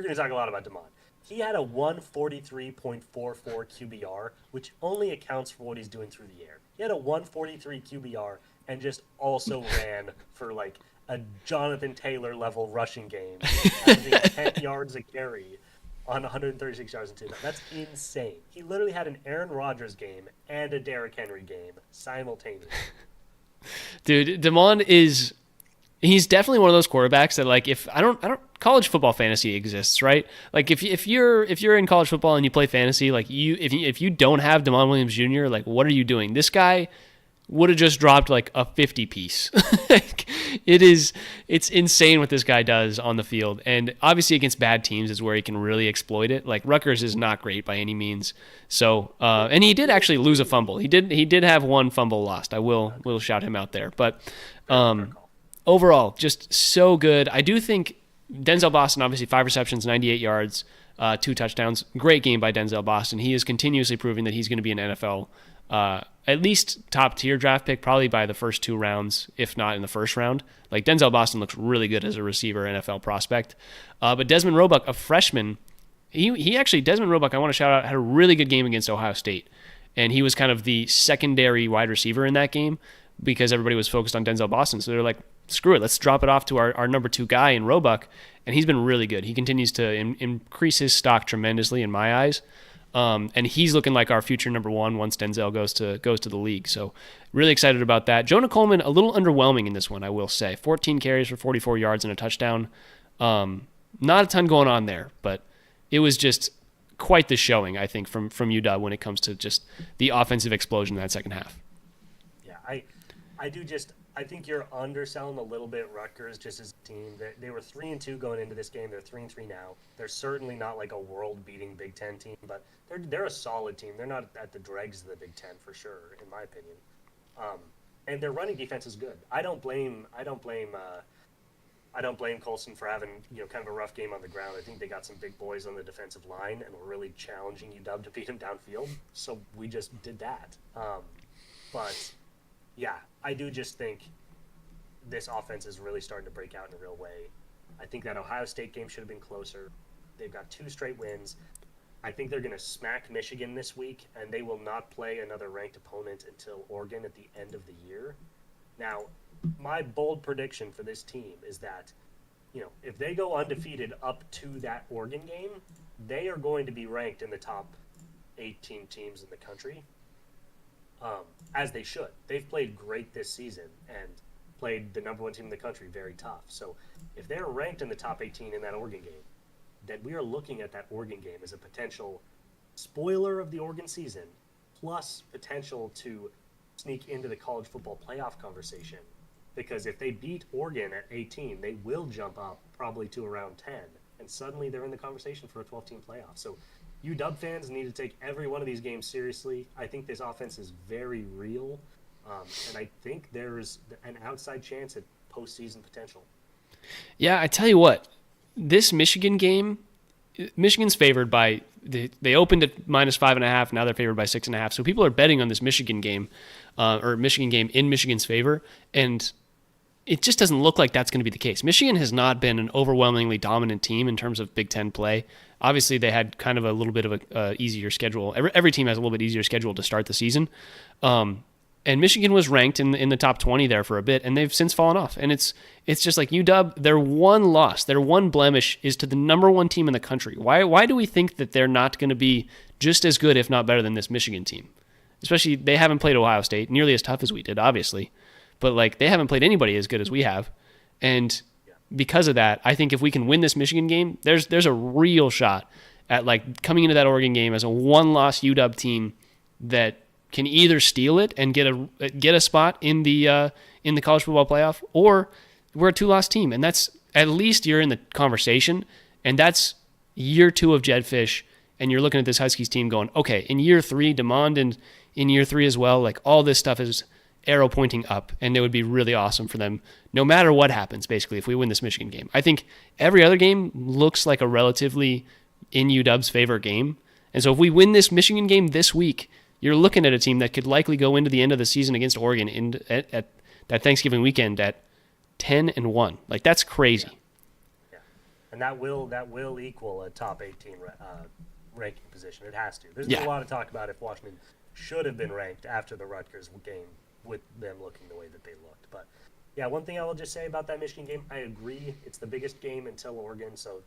going to talk a lot about Damon. He had a 143.44 QBR, which only accounts for what he's doing through the air. He had a 143 QBR and just also ran for like a Jonathan Taylor level rushing game, averaging 10 yards a carry on 136 yards and 2. That's insane. He literally had an Aaron Rodgers game and a Derrick Henry game simultaneously. Dude, he's definitely one of those quarterbacks that, like, if I don't college football fantasy exists, right? Like if you're in college football and you play fantasy, like if you don't have Damon Williams Jr., like, what are you doing? This guy would have just dropped like a 50 piece. Like, it's insane what this guy does on the field. And obviously against bad teams is where he can really exploit it. Like, Rutgers is not great by any means. So, and he did actually lose a fumble. He did have one fumble lost. I will shout him out there. But overall, just so good. I do think Denzel Boston, obviously 5 receptions, 98 yards, 2 touchdowns. Great game by Denzel Boston. He is continuously proving that he's going to be an NFL at least top tier draft pick, probably by the first 2 rounds, if not in the first round. Like, Denzel Boston looks really good as a receiver, NFL prospect. But Desmond Roebuck, a freshman, Desmond Roebuck, I want to shout out, had a really good game against Ohio State. And he was kind of the secondary wide receiver in that game because everybody was focused on Denzel Boston. So they're like, screw it, let's drop it off to our number 2 guy in Roebuck. And he's been really good. He continues to increase his stock tremendously in my eyes. And he's looking like our future number 1 once Denzel goes to the league. So really excited about that. Jonah Coleman, a little underwhelming in this one, I will say. 14 carries for 44 yards and a touchdown. Not a ton going on there, but it was just quite the showing, I think, from UW when it comes to just the offensive explosion in that second half. Yeah, I think you're underselling a little bit Rutgers just as a team. They were 3-2 going into this game. They're 3-3 now. They're certainly not like a world-beating Big Ten team, but they're a solid team. They're not at the dregs of the Big Ten for sure, in my opinion. And their running defense is good. I don't blame Colson for having kind of a rough game on the ground. I think they got some big boys on the defensive line and were really challenging UW to beat them downfield. So we just did that. But yeah, I do just think this offense is really starting to break out in a real way. I think that Ohio State game should have been closer. They've got 2 straight wins. I think they're going to smack Michigan this week, and they will not play another ranked opponent until Oregon at the end of the year. Now, my bold prediction for this team is that, if they go undefeated up to that Oregon game, they are going to be ranked in the top 18 teams in the country. As they should. They've played great this season and played the number 1 team in the country very tough. So if they're ranked in the top 18 in that Oregon game, then we are looking at that Oregon game as a potential spoiler of the Oregon season, plus potential to sneak into the college football playoff conversation. Because if they beat Oregon at 18, they will jump up probably to around 10, and suddenly they're in the conversation for a 12-team playoff. So UW fans need to take every one of these games seriously. I think this offense is very real, and I think there's an outside chance at postseason potential. Yeah, I tell you what, this Michigan game, Michigan's favored by they opened at -5.5. Now they're favored by 6.5. So people are betting on this Michigan game, or Michigan game in Michigan's favor, and it just doesn't look like that's going to be the case. Michigan has not been an overwhelmingly dominant team in terms of Big Ten play. Obviously, they had kind of a little bit of a easier schedule. Every team has a little bit easier schedule to start the season. And Michigan was ranked in the top 20 there for a bit, and they've since fallen off. And it's just like UW, their one loss, their one blemish is to the number 1 team in the country. Why do we think that they're not going to be just as good, if not better, than this Michigan team? Especially, they haven't played Ohio State nearly as tough as we did, obviously. But like, they haven't played anybody as good as we have. And because of that, I think if we can win this Michigan game, there's a real shot at like coming into that Oregon game as a 1-loss UW team that can either steal it and get a spot in the college football playoff, or we're a 2-loss team, and that's at least you're in the conversation, and that's year 2 of Jed Fish, and you're looking at this Huskies team going, okay, in year 3, DeMond, and in year 3 as well, like all this stuff is arrow pointing up, and it would be really awesome for them no matter what happens, basically, if we win this Michigan game. I think every other game looks like a relatively in UW's favor game. And so if we win this Michigan game this week, you're looking at a team that could likely go into the end of the season against Oregon at that Thanksgiving weekend at 10-1. Like, that's crazy. Yeah. And that will equal a top 18 ranking position. It has to. There's been a lot of talk about if Washington should have been ranked after the Rutgers game with them looking the way that they looked. But yeah, one thing I will just say about that Michigan game, I agree. It's the biggest game until Oregon, so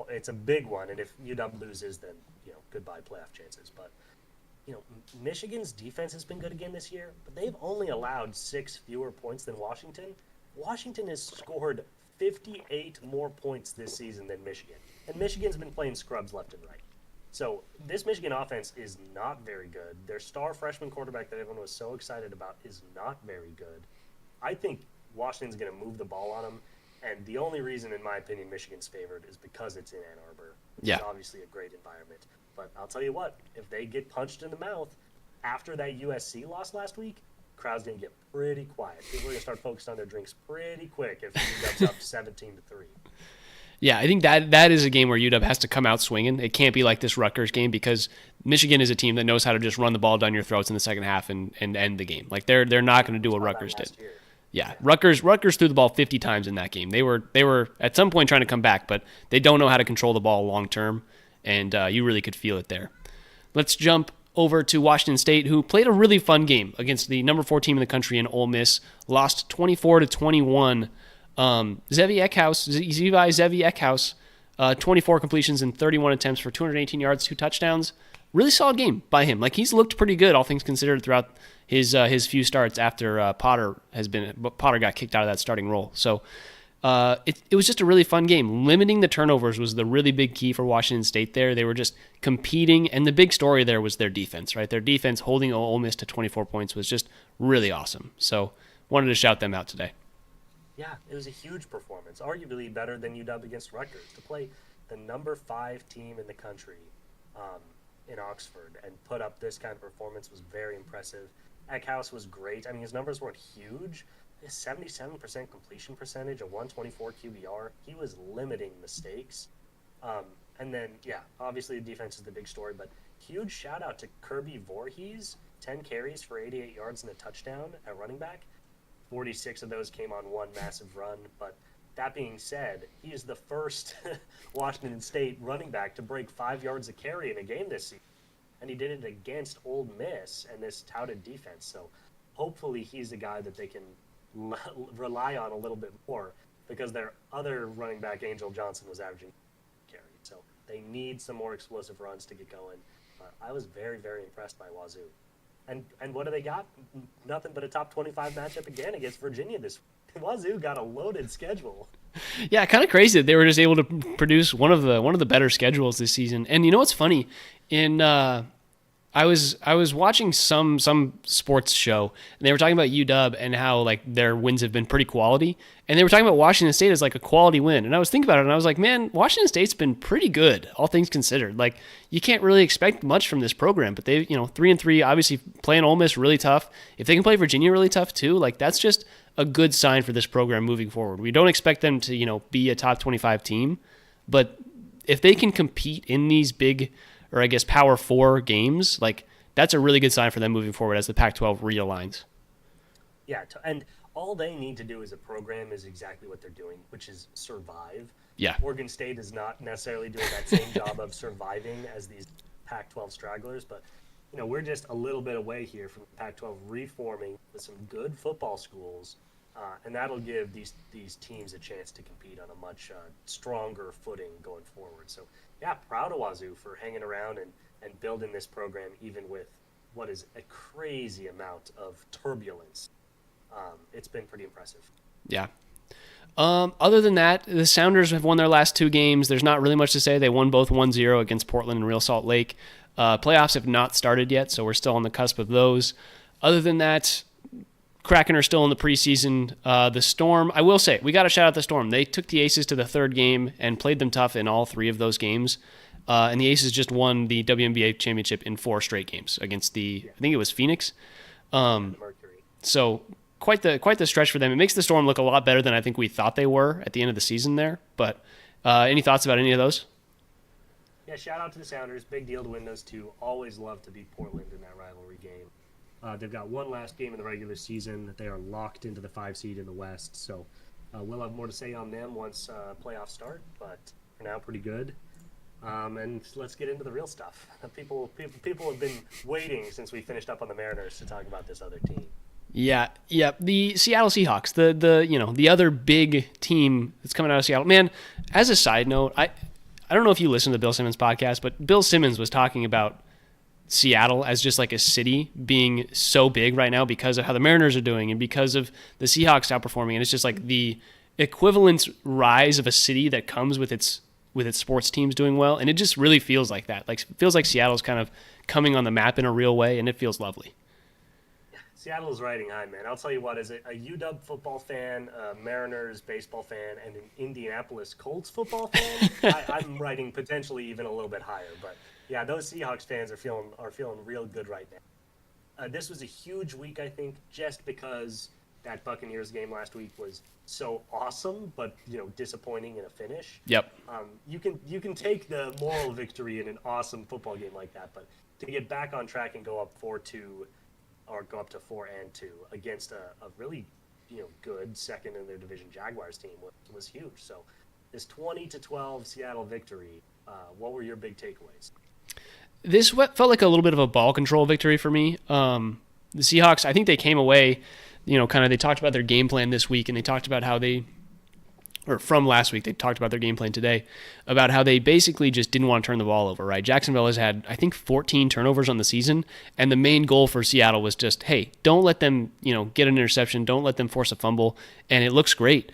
it's a big one. And if UW loses, then goodbye playoff chances. But Michigan's defense has been good again this year, but they've only allowed 6 fewer points than Washington. Washington has scored 58 more points this season than Michigan, and Michigan's been playing scrubs left and right. So this Michigan offense is not very good. Their star freshman quarterback that everyone was so excited about is not very good. I think Washington's going to move the ball on them, and the only reason, in my opinion, Michigan's favored is because it's in Ann Arbor, which is obviously a great environment. But I'll tell you what, if they get punched in the mouth after that USC loss last week, crowd's going to get pretty quiet. People are going to start focused on their drinks pretty quick if UW's up 17-3. Yeah, I think that is a game where UW has to come out swinging. It can't be like this Rutgers game because Michigan is a team that knows how to just run the ball down your throats in the second half and end the game. Like they're not going to do what Rutgers did. Yeah, Rutgers threw the ball 50 times in that game. They were at some point trying to come back, but they don't know how to control the ball long term, and you really could feel it there. Let's jump over to Washington State, who played a really fun game against the number 4 team in the country in Ole Miss, lost 24-21. Zevi Eckhouse, 24 completions and 31 attempts for 218 yards, 2 touchdowns. Really solid game by him. Like, he's looked pretty good, all things considered, throughout his few starts after Potter got kicked out of that starting role. So it was just a really fun game. Limiting the turnovers was the really big key for Washington State there. They were just competing, and the big story there was their defense, right? Their defense holding Ole Miss to 24 points was just really awesome. So wanted to shout them out today. Yeah, it was a huge performance, arguably better than UW against Rutgers. To play the number 5 team in the country in Oxford and put up this kind of performance was very impressive. Eckhouse was great. I mean, his numbers weren't huge. His 77% completion percentage, a 124 QBR. He was limiting mistakes. And then, obviously the defense is the big story, but huge shout out to Kirby Voorhees, 10 carries for 88 yards and a touchdown at running back. 46 of those came on one massive run. But that being said, he is the first Washington State running back to break 5 yards a carry in a game this season. And he did it against Ole Miss and this touted defense. So hopefully he's a guy that they can rely on a little bit more, because their other running back, Angel Johnson, was averaging carry. So they need some more explosive runs to get going. I was very, very impressed by Wazoo. And what do they got? Nothing but a top 25 matchup again against Virginia this week. Wazoo got a loaded schedule. Yeah, kind of crazy that they were just able to produce one of the better schedules this season. And you know what's funny? I was watching some sports show, and they were talking about UW and how like their wins have been pretty quality, and they were talking about Washington State as like a quality win. And I was thinking about it, and I was like, man, Washington State's been pretty good, all things considered. Like, you can't really expect much from this program, but they 3-3, obviously playing Ole Miss really tough. If they can play Virginia really tough too, like that's just a good sign for this program moving forward. We don't expect them to be a top 25 team, but if they can compete in these big, or I guess Power 4 games, like that's a really good sign for them moving forward as the Pac-12 realigns. Yeah, and all they need to do as a program is exactly what they're doing, which is survive. Yeah. Oregon State is not necessarily doing that same job of surviving as these Pac-12 stragglers, but we're just a little bit away here from Pac-12 reforming with some good football schools, and that'll give these teams a chance to compete on a much stronger footing going forward. So, yeah, proud of Wazoo for hanging around and building this program even with what is a crazy amount of turbulence. It's been pretty impressive. Yeah. Other than that, the Sounders have won their last 2 games. There's not really much to say. They won both 1-0 against Portland and Real Salt Lake. Playoffs have not started yet, so we're still on the cusp of those. Other than that, Kraken are still in the preseason. The Storm, I will say, we got to shout out the Storm. They took the Aces to the 3rd game and played them tough in all 3 of those games. And the Aces just won the WNBA championship in 4 straight games against I think it was Phoenix. Mercury. So quite the stretch for them. It makes the Storm look a lot better than I think we thought they were at the end of the season there. But any thoughts about any of those? Yeah, shout out to the Sounders. Big deal to win those two. Always love to beat Portland in that rivalry game. They've got one last game in the regular season. They are locked into the 5 seed in the West. So we'll have more to say on them once playoffs start. But for now, pretty good. And let's get into the real stuff. People have been waiting since we finished up on the Mariners to talk about this other team. Yeah. The Seattle Seahawks, the other big team that's coming out of Seattle. Man, as a side note, I don't know if you listen to the Bill Simmons podcast, but Bill Simmons was talking about Seattle as just like a city being so big right now because of how the Mariners are doing and because of the Seahawks outperforming. And it's just like the equivalent rise of a city that comes with its sports teams doing well. And it just really feels like that. Like, it feels like Seattle's kind of coming on the map in a real way, and it feels lovely. Seattle's riding high, man. I'll tell you what, as a UW football fan, a Mariners baseball fan, and an Indianapolis Colts football fan, I'm riding potentially even a little bit higher. But yeah, those Seahawks fans are feeling real good right now. This was a huge week, I think, just because that Buccaneers game last week was so awesome, but disappointing in a finish. Yep. You can take the moral victory in an awesome football game like that, but to get back on track and go up 4-2. Or go up to 4-2 against a really good second in their division Jaguars team was huge. So this 20-12 Seattle victory, what were your big takeaways? This felt like a little bit of a ball control victory for me. The Seahawks, I think they came away, they talked about their game plan this week, and they talked about how from last week, they talked about their game plan today, about how they basically just didn't want to turn the ball over, right? Jacksonville has had, I think, 14 turnovers on the season, and the main goal for Seattle was just, hey, don't let them, get an interception, don't let them force a fumble, and it looks great.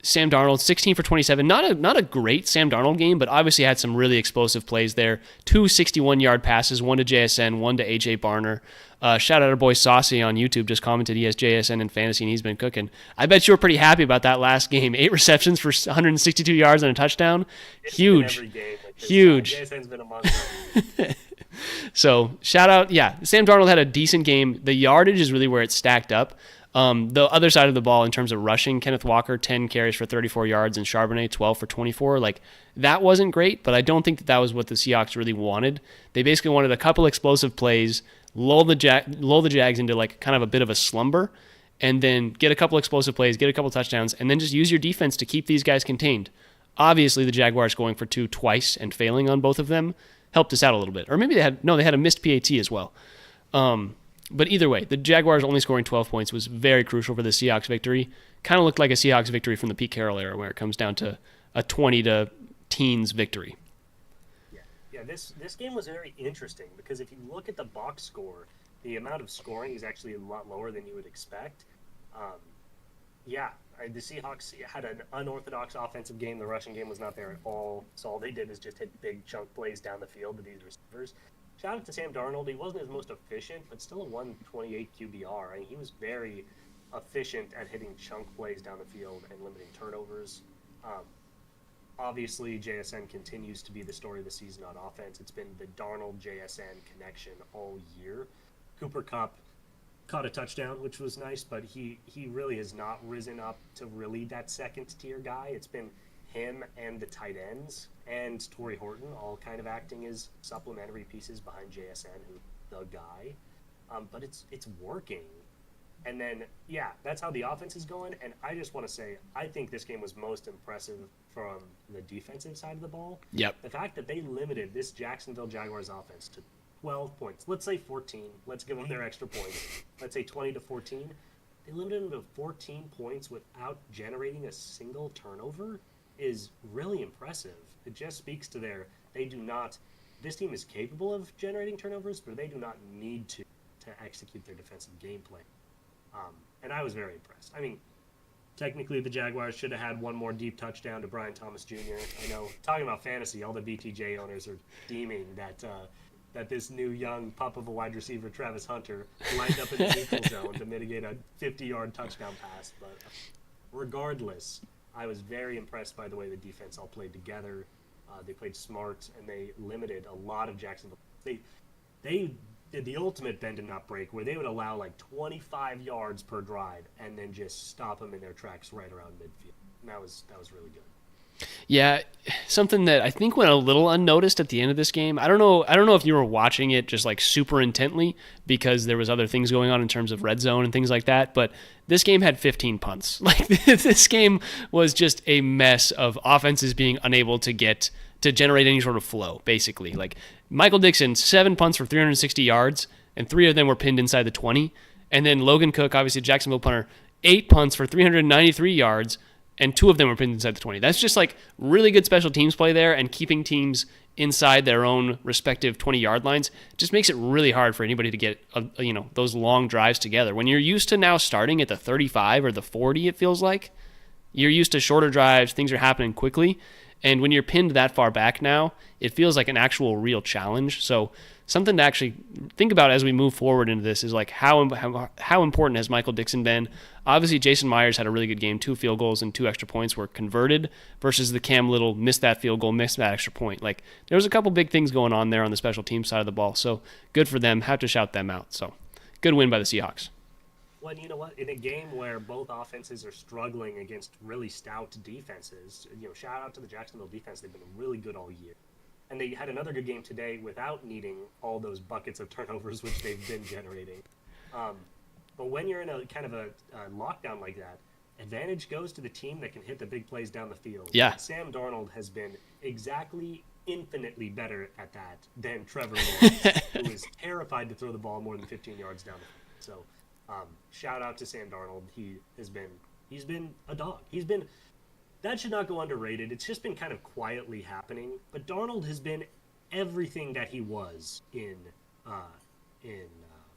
Sam Darnold, 16 for 27. Not a great Sam Darnold game, but obviously had some really explosive plays there. 2 61-yard passes, one to JSN, one to A.J. Barner. Shout out our boy Saucy on YouTube, just commented he has JSN in fantasy and he's been cooking. I bet you were pretty happy about that last game. 8 receptions for 162 yards and a touchdown. It's huge. Been every game huge. JSN's been a monster. So shout out. Yeah, Sam Darnold had a decent game. The yardage is really where it stacked up. The other side of the ball in terms of rushing, Kenneth Walker, 10 carries for 34 yards, and Charbonnet, 12 for 24. Like, that wasn't great, but I don't think that was what the Seahawks really wanted. They basically wanted a couple explosive plays, lull the Jags into like kind of a bit of a slumber, and then get a couple explosive plays, get a couple touchdowns, and then just use your defense to keep these guys contained. Obviously, the Jaguars going for 2 twice and failing on both of them helped us out a little bit. Or maybe they had a missed PAT as well. But either way, the Jaguars only scoring 12 points was very crucial for the Seahawks victory. Kind of looked like a Seahawks victory from the Pete Carroll era where it comes down to a 20-teens victory. Yeah, this game was very interesting because if you look at the box score, the amount of scoring is actually a lot lower than you would expect. The Seahawks had an unorthodox offensive game. The rushing game was not there at all. So all they did is just hit big chunk plays down the field to these receivers. Shout out to Sam Darnold. He wasn't his most efficient, but still a 128 QBR. I mean, he was very efficient at hitting chunk plays down the field and limiting turnovers. Obviously, JSN continues to be the story of the season on offense. It's been the Darnold-JSN connection all year. Cooper Kupp caught a touchdown, which was nice, but he really has not risen up to really that second-tier guy. It's been him and the tight ends and Torrey Horton all kind of acting as supplementary pieces behind JSN, who's the guy. But it's working. And then, that's how the offense is going. And I just want to say, I think this game was most impressive from the defensive side of the ball. Yep. The fact that they limited this Jacksonville Jaguars offense to 12 points. Let's say 14. Let's give them their extra points. Let's say 20-14. They limited them to 14 points without generating a single turnover is really impressive. It just speaks to this team is capable of generating turnovers, but they do not need to execute their defensive game plan. And I was very impressed. I mean, technically the Jaguars should have had one more deep touchdown to Brian Thomas Jr. I know, talking about fantasy, all the BTJ owners are deeming that this new young pup of a wide receiver, Travis Hunter, lined up in the neutral zone to mitigate a 50-yard touchdown pass. But regardless, I was very impressed by the way the defense all played together. They played smart, and they limited a lot of Jacksonville. They did the ultimate bend and not break, where they would allow like 25 yards per drive and then just stop them in their tracks right around midfield. And that was really good. Yeah, something that I think went a little unnoticed at the end of this game. I don't know. I don't know if you were watching it just like super intently because there was other things going on in terms of red zone and things like that. But this game had 15 punts. Like this game was just a mess of offenses being unable to generate any sort of flow. Basically, like Michael Dixon 7 punts for 360 yards, and 3 of them were pinned inside the 20. And then Logan Cook, obviously Jacksonville punter, 8 punts for 393 yards, and 2 of them were pinned inside the 20. That's just like really good special teams play there, and keeping teams inside their own respective 20-yard lines just makes it really hard for anybody to get those long drives together. When you're used to now starting at the 35 or the 40, it feels like you're used to shorter drives, things are happening quickly, and when you're pinned that far back now, it feels like an actual real challenge. So something to actually think about as we move forward into this is like how important has Michael Dixon been? Obviously, Jason Myers had a really good game. 2 field goals and 2 extra points were converted versus the Cam Little missed that field goal, missed that extra point. Like there was a couple big things going on there on the special team side of the ball. So good for them. Have to shout them out. So good win by the Seahawks. Well, you know what? In a game where both offenses are struggling against really stout defenses, shout out to the Jacksonville defense. They've been really good all year. And they had another good game today without needing all those buckets of turnovers, which they've been generating. But when you're in a kind of a lockdown like that, advantage goes to the team that can hit the big plays down the field. Yeah. Sam Darnold has been infinitely better at that than Trevor Lawrence, who is terrified to throw the ball more than 15 yards down the field. So shout out to Sam Darnold. He's been a dog. That should not go underrated. It's just been kind of quietly happening. But Darnold has been everything that he was in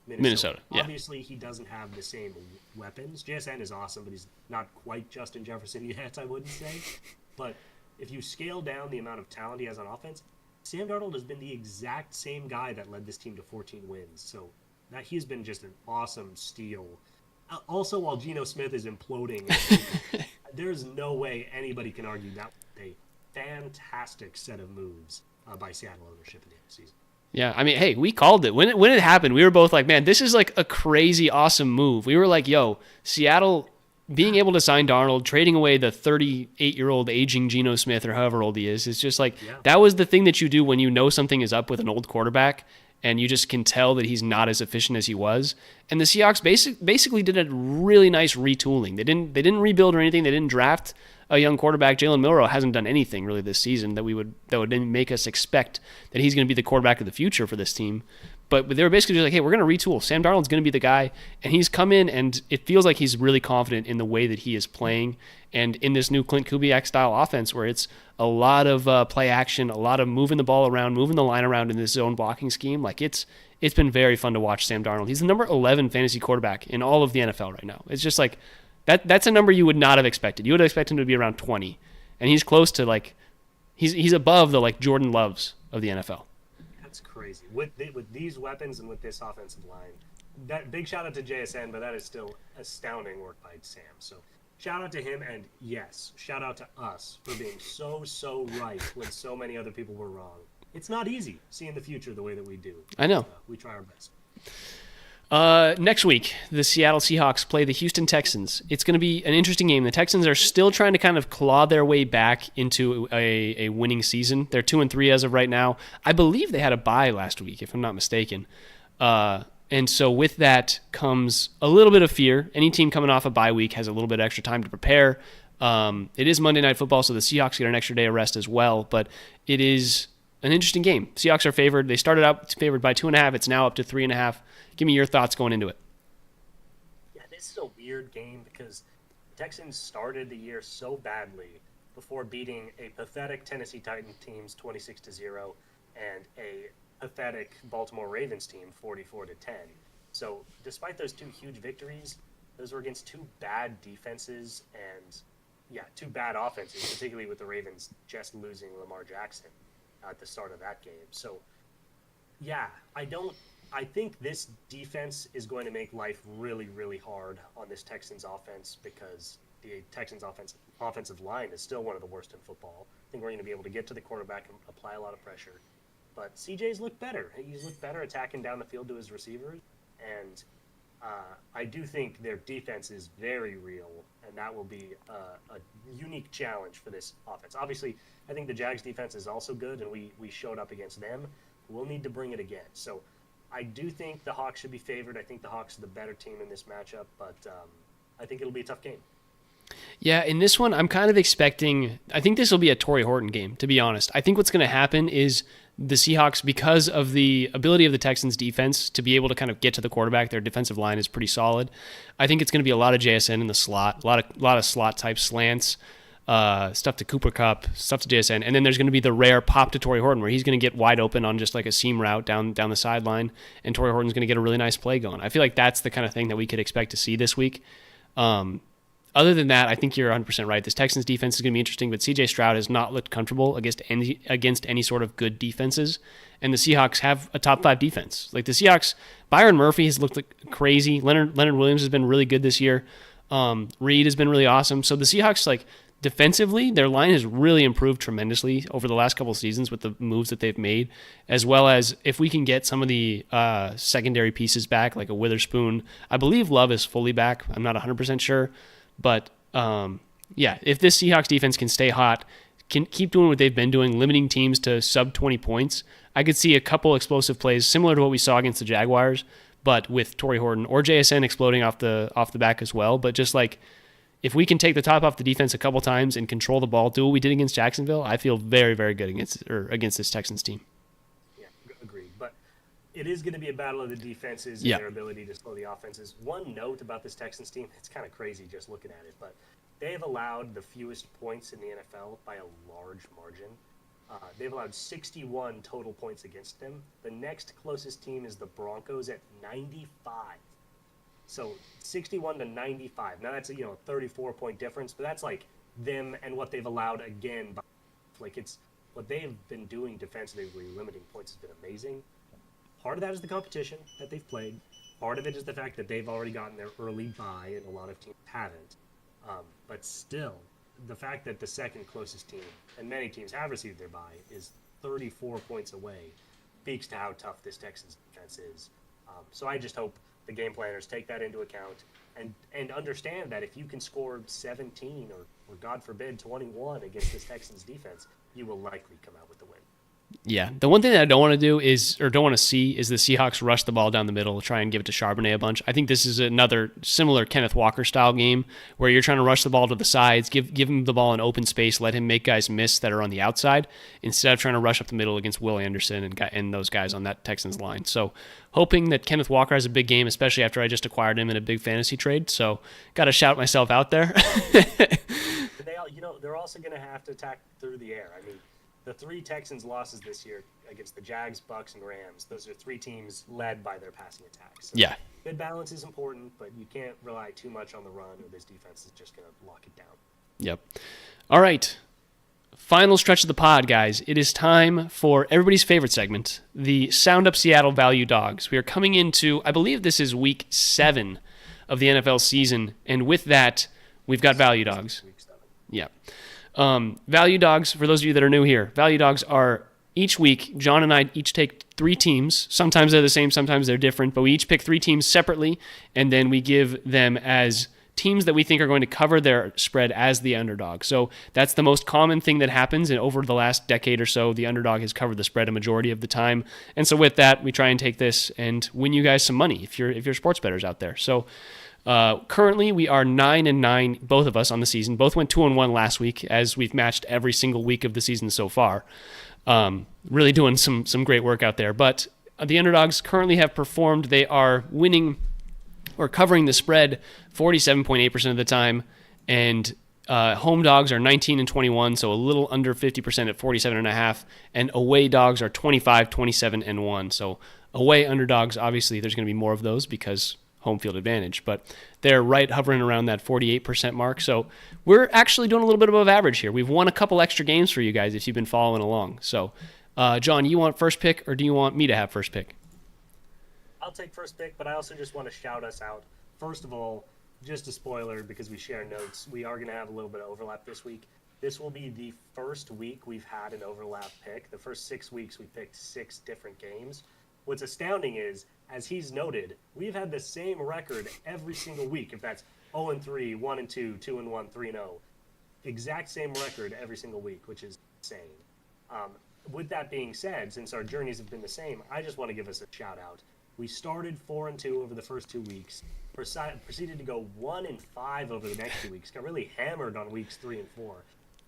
Minnesota. Yeah. Obviously, he doesn't have the same weapons. JSN is awesome, but he's not quite Justin Jefferson yet, I wouldn't say. But if you scale down the amount of talent he has on offense, Sam Darnold has been the exact same guy that led this team to 14 wins. So that he's been just an awesome steal. Also, while Geno Smith is imploding, there's no way anybody can argue that was a fantastic set of moves by Seattle ownership at the end of the season. Yeah, I mean, hey, we called it. When it happened, we were both like, man, this is like a crazy awesome move. We were like, yo, Seattle being able to sign Darnold, trading away the 38-year-old aging Geno Smith or however old he is, it's just like that was the thing that you do when you know something is up with an old quarterback and you just can tell that he's not as efficient as he was. And the Seahawks basically did a really nice retooling. They didn't rebuild or anything. They didn't draft a young quarterback. Jalen Milroe hasn't done anything really this season that would make us expect that he's going to be the quarterback of the future for this team. But they were basically just like, hey, we're going to retool. Sam Darnold's going to be the guy. And he's come in, and it feels like he's really confident in the way that he is playing. And in this new Clint Kubiak-style offense where it's a lot of play action, a lot of moving the ball around, moving the line around in this zone blocking scheme, like it's been very fun to watch Sam Darnold. He's the number 11 fantasy quarterback in all of the NFL right now. It's just like that's a number you would not have expected. You would expect him to be around 20. And he's close to like he's above the like Jordan Loves of the NFL. That's crazy. With these weapons and with this offensive line, that big shout out to JSN, but that is still astounding work by Sam. So shout out to him, and yes, shout out to us for being so right when so many other people were wrong. It's not easy seeing the future the way that we do. I know. We try our best. Next week, the Seattle Seahawks play the Houston Texans. It's going to be an interesting game. The Texans are still trying to kind of claw their way back into a winning season. They're 2-3 as of right now. I believe they had a bye last week, if I'm not mistaken. And so with that comes a little bit of fear. Any team coming off a bye week has a little bit extra time to prepare. It is Monday Night Football, so the Seahawks get an extra day of rest as well. But it is an interesting game. Seahawks are favored. They started out favored by 2.5. It's now up to 3.5. Give me your thoughts going into it. Yeah, this is a weird game because the Texans started the year so badly before beating a pathetic Tennessee Titans teams 26-0 and a pathetic Baltimore Ravens team 44-10. So despite those 2 huge victories, those were against 2 bad defenses and 2 bad offenses, particularly with the Ravens just losing Lamar Jackson at the start of that game. So yeah, I think this defense is going to make life really, really hard on this Texans offense because the Texans offensive line is still one of the worst in football. I think we're going to be able to get to the quarterback and apply a lot of pressure. but CJ's looked better. He's looked better attacking down the field to his receivers, and I do think their defense is very real, and that will be a unique challenge for this offense. Obviously, I think the Jags defense is also good, and we showed up against them. We'll need to bring it again. So I do think the Hawks should be favored. I think the Hawks are the better team in this matchup, but I think it'll be a tough game. Yeah, in this one, I'm kind of expecting, I think this will be a Torrey Horton game, to be honest. I think what's going to happen is the Seahawks, because of the ability of the Texans defense to be able to kind of get to the quarterback, their defensive line is pretty solid. I think it's going to be a lot of JSN in the slot, a lot of slot type slants, stuff to Cooper Kupp, stuff to JSN, and then there's going to be the rare pop to Torrey Horton where he's going to get wide open on just like a seam route down the sideline, and Torrey Horton's going to get a really nice play going. I feel like that's the kind of thing that we could expect to see this week. Other than that, I think you're 100% right. This Texans defense is going to be interesting, but C.J. Stroud has not looked comfortable against any sort of good defenses, and the Seahawks have a top 5 defense. Like the Seahawks, Byron Murphy has looked like crazy. Leonard Williams has been really good this year. Reed has been really awesome. So the Seahawks, like defensively, their line has really improved tremendously over the last couple of seasons with the moves that they've made, as well as if we can get some of the secondary pieces back, like a Witherspoon. I believe Love is fully back. I'm not 100% sure. But, if this Seahawks defense can stay hot, can keep doing what they've been doing, limiting teams to sub 20 points, I could see a couple explosive plays similar to what we saw against the Jaguars, but with Torrey Horton or JSN exploding off the back as well. But just like, if we can take the top off the defense a couple times and control the ball, do what we did against Jacksonville, I feel very, very good against this Texans team. Yeah, agreed. But it is going to be a battle of the defenses and their ability to slow the offenses. One note about this Texans team, it's kind of crazy just looking at it, but they have allowed the fewest points in the NFL by a large margin. They've allowed 61 total points against them. The next closest team is the Broncos at 95. So 61 to 95. Now that's a 34-point difference, but that's like them and what they've allowed again. Like it's what they've been doing defensively, limiting points has been amazing. Part of that is the competition that they've played. Part of it is the fact that they've already gotten their early bye, and a lot of teams haven't. But still, the fact that the second closest team, and many teams have received their bye, is 34 points away, speaks to how tough this Texans defense is. So I just hope the game planners take that into account and understand that if you can score 17 or God forbid 21 against this Texans defense, you will likely come out with the win. Yeah, the one thing that I don't want to do don't want to see is the Seahawks rush the ball down the middle, try and give it to Charbonnet a bunch. I think this is another similar Kenneth Walker style game where you're trying to rush the ball to the sides, give him the ball in open space, let him make guys miss that are on the outside instead of trying to rush up the middle against Will Anderson and those guys on that Texans line. So hoping that Kenneth Walker has a big game, especially after I just acquired him in a big fantasy trade. So got to shout myself out there. They're also going to have to attack through the air. I mean, the 3 Texans losses this year against the Jags, Bucks, and Rams, those are 3 teams led by their passing attacks. So yeah. Good balance is important, but you can't rely too much on the run or this defense is just going to lock it down. Yep. All right. Final stretch of the pod, guys. It is time for everybody's favorite segment, the Sound Up Seattle Value Dogs. We are coming into, I believe this is week 7 of the NFL season, and with that, we've got Value Dogs. Week 7. Yeah. Value Dogs, for those of you that are new here, Value Dogs are each week, John and I each take 3 teams. Sometimes they're the same, sometimes they're different, but we each pick 3 teams separately, and then we give them as teams that we think are going to cover their spread as the underdog. So that's the most common thing that happens, and over the last decade or so, the underdog has covered the spread a majority of the time. And so with that, we try and take this and win you guys some money if you're sports bettors out there. So currently, we are 9-9, both of us on the season. Both went 2-1 last week, as we've matched every single week of the season so far. Really doing some great work out there. But the underdogs currently have performed. They are winning or covering the spread 47.8% of the time, and home dogs are 19-21, so a little under 50% at 47.5%, and away dogs are 25-27-1. So away underdogs, obviously, there's going to be more of those because home field advantage, but they're right hovering around that 48% mark. So we're actually doing a little bit above average here. We've won a couple extra games for you guys if you've been following along. So, John, you want first pick, or do you want me to have first pick? I'll take first pick, but I also just want to shout us out. First of all, just a spoiler because we share notes. We are going to have a little bit of overlap this week. This will be the first week we've had an overlap pick. The first 6 weeks we picked 6 different games. What's astounding is, as he's noted, we've had the same record every single week. If that's 0-3, 1-2, 2-1, 3-0, exact same record every single week, which is insane. With that being said, since our journeys have been the same, I just want to give us a shout out. We started 4-2 over the first 2 weeks, proceeded to go 1-5 over the next 2 weeks, got really hammered on weeks 3 and 4,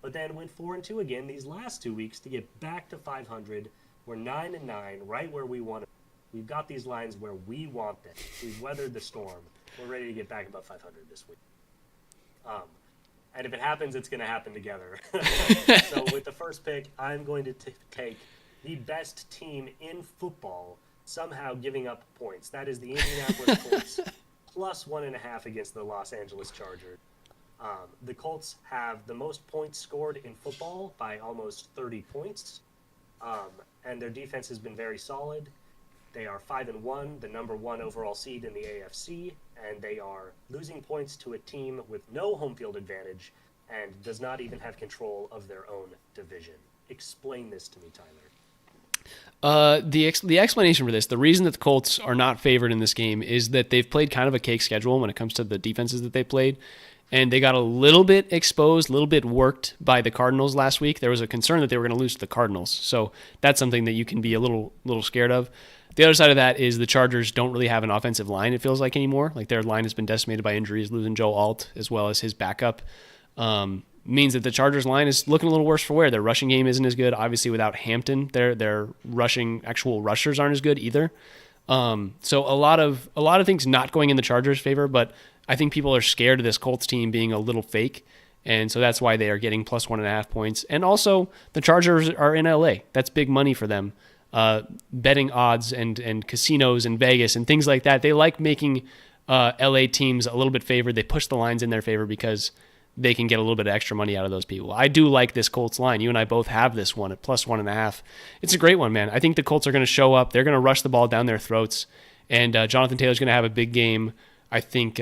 but then went 4-2 again these last 2 weeks to get back to 500. We're 9-9, right where we want to. We've got these lines where we want them. We've weathered the storm. We're ready to get back above 500 this week. And if it happens, it's going to happen together. So with the first pick, I'm going to take the best team in football somehow giving up points. That is the Indianapolis Colts plus 1.5 against the Los Angeles Chargers. The Colts have the most points scored in football by almost 30 points. And their defense has been very solid. They are 5-1, the number 1 overall seed in the AFC, and they are losing points to a team with no home field advantage and does not even have control of their own division. Explain this to me, Tyler. The explanation for this, the reason that the Colts are not favored in this game is that they've played kind of a cake schedule when it comes to the defenses that they played. And they got a little bit exposed, a little bit worked by the Cardinals last week. There was a concern that they were going to lose to the Cardinals. So that's something that you can be a little scared of. The other side of that is the Chargers don't really have an offensive line, it feels like, anymore. Like their line has been decimated by injuries, losing Joe Alt as well as his backup. Means that the Chargers line is looking a little worse for wear. Their rushing game isn't as good. Obviously, without Hampton, their actual rushers aren't as good either. So a lot of things not going in the Chargers' favor, but I think people are scared of this Colts team being a little fake, and so that's why they are getting plus 1.5 points. And also, the Chargers are in LA. That's big money for them. Betting odds and casinos and Vegas and things like that. They like making LA teams a little bit favored. They push the lines in their favor because they can get a little bit of extra money out of those people. I do like this Colts line. You and I both have this one at plus 1.5. It's a great one, man. I think the Colts are going to show up. They're going to rush the ball down their throats, and Jonathan Taylor's going to have a big game. I think.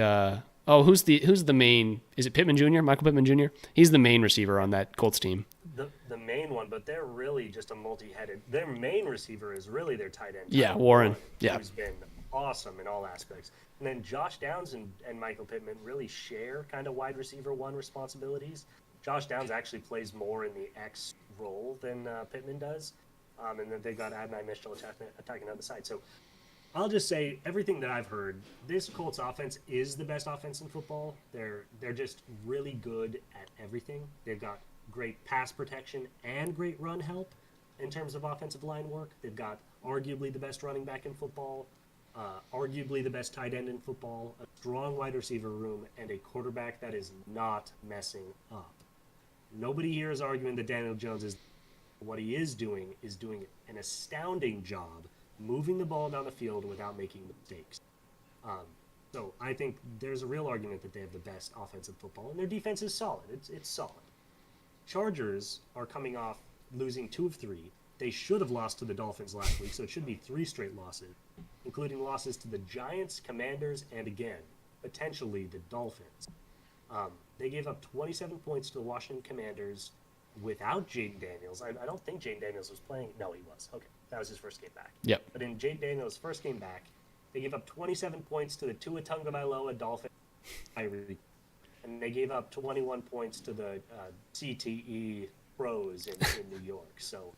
Who's the main? Is it Pittman Jr.? Michael Pittman Jr. He's the main receiver on that Colts team. The main one, but they're really just a multi-headed. Their main receiver is really their tight end. Yeah, Warren. Yeah, who's been awesome in all aspects. And then Josh Downs and Michael Pittman really share kind of wide receiver one responsibilities. Josh Downs actually plays more in the X role than Pittman does. And then they've got Adonai Mitchell attacking on the side. So I'll just say everything that I've heard, this Colts offense is the best offense in football. They're just really good at everything. They've got great pass protection and great run help in terms of offensive line work. They've got arguably the best running back in football, arguably the best tight end in football, a strong wide receiver room, and a quarterback that is not messing up. Nobody here is arguing that Daniel Jones is. What he is doing an astounding job moving the ball down the field without making mistakes. So I think there's a real argument that they have the best offense in football, and their defense is solid. It's solid. Chargers are coming off losing 2 of 3. They should have lost to the Dolphins last week, so it should be 3 straight losses, including losses to the Giants, Commanders, and again, potentially the Dolphins. They gave up 27 points to the Washington Commanders without Jaden Daniels. I don't think Jaden Daniels was playing. No, he was. Okay, that was his first game back. Yep. But in Jaden Daniels' first game back, they gave up 27 points to the Tua Tagovailoa Dolphins, and they gave up 21 points to the CTE Pros in New York. So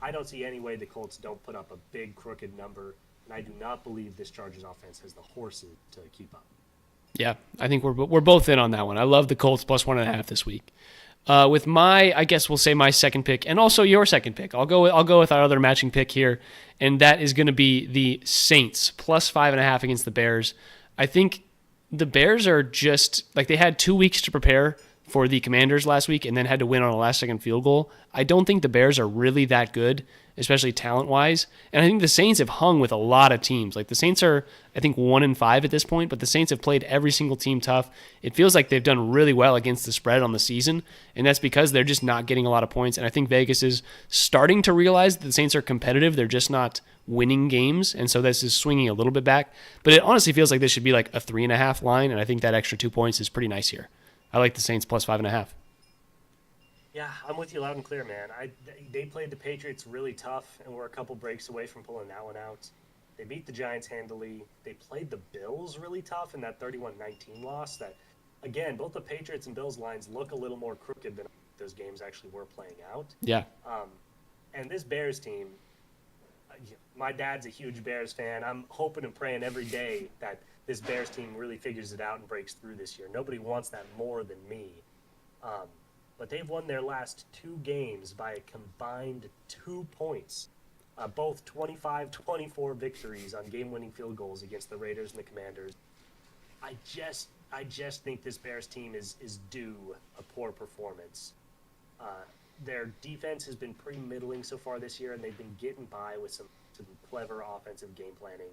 I don't see any way the Colts don't put up a big crooked number, and I do not believe this Chargers offense has the horses to keep up. Yeah, I think we're both in on that one. I love the Colts plus 1.5 this week. With I guess we'll say my second pick, and also your second pick. I'll go with our other matching pick here, and that is going to be the Saints plus 5.5 against the Bears. I think the Bears are just like they had 2 weeks to prepare for the Commanders last week, and then had to win on a last-second field goal. I don't think the Bears are really that good, especially talent-wise. And I think the Saints have hung with a lot of teams. Like the Saints are, I think, 1-5 at this point, but the Saints have played every single team tough. It feels like they've done really well against the spread on the season, and that's because they're just not getting a lot of points. And I think Vegas is starting to realize that the Saints are competitive. They're just not winning games, and so this is swinging a little bit back. But it honestly feels like this should be like a 3.5 line, and I think that extra 2 points is pretty nice here. I like the Saints plus 5.5. Yeah, I'm with you loud and clear, man. They played the Patriots really tough and were a couple breaks away from pulling that one out. They beat the Giants handily. They played the Bills really tough in that 31-19 loss. That again, both the Patriots and Bills lines look a little more crooked than those games actually were playing out. Yeah. And this Bears team, my dad's a huge Bears fan. I'm hoping and praying every day that this Bears team really figures it out and breaks through this year. Nobody wants that more than me. But they've won their last 2 games by a combined 2 points. Both 25-24 victories on game-winning field goals against the Raiders and the Commanders. I just think this Bears team is due a poor performance. Their defense has been pretty middling so far this year, and they've been getting by with some clever offensive game planning.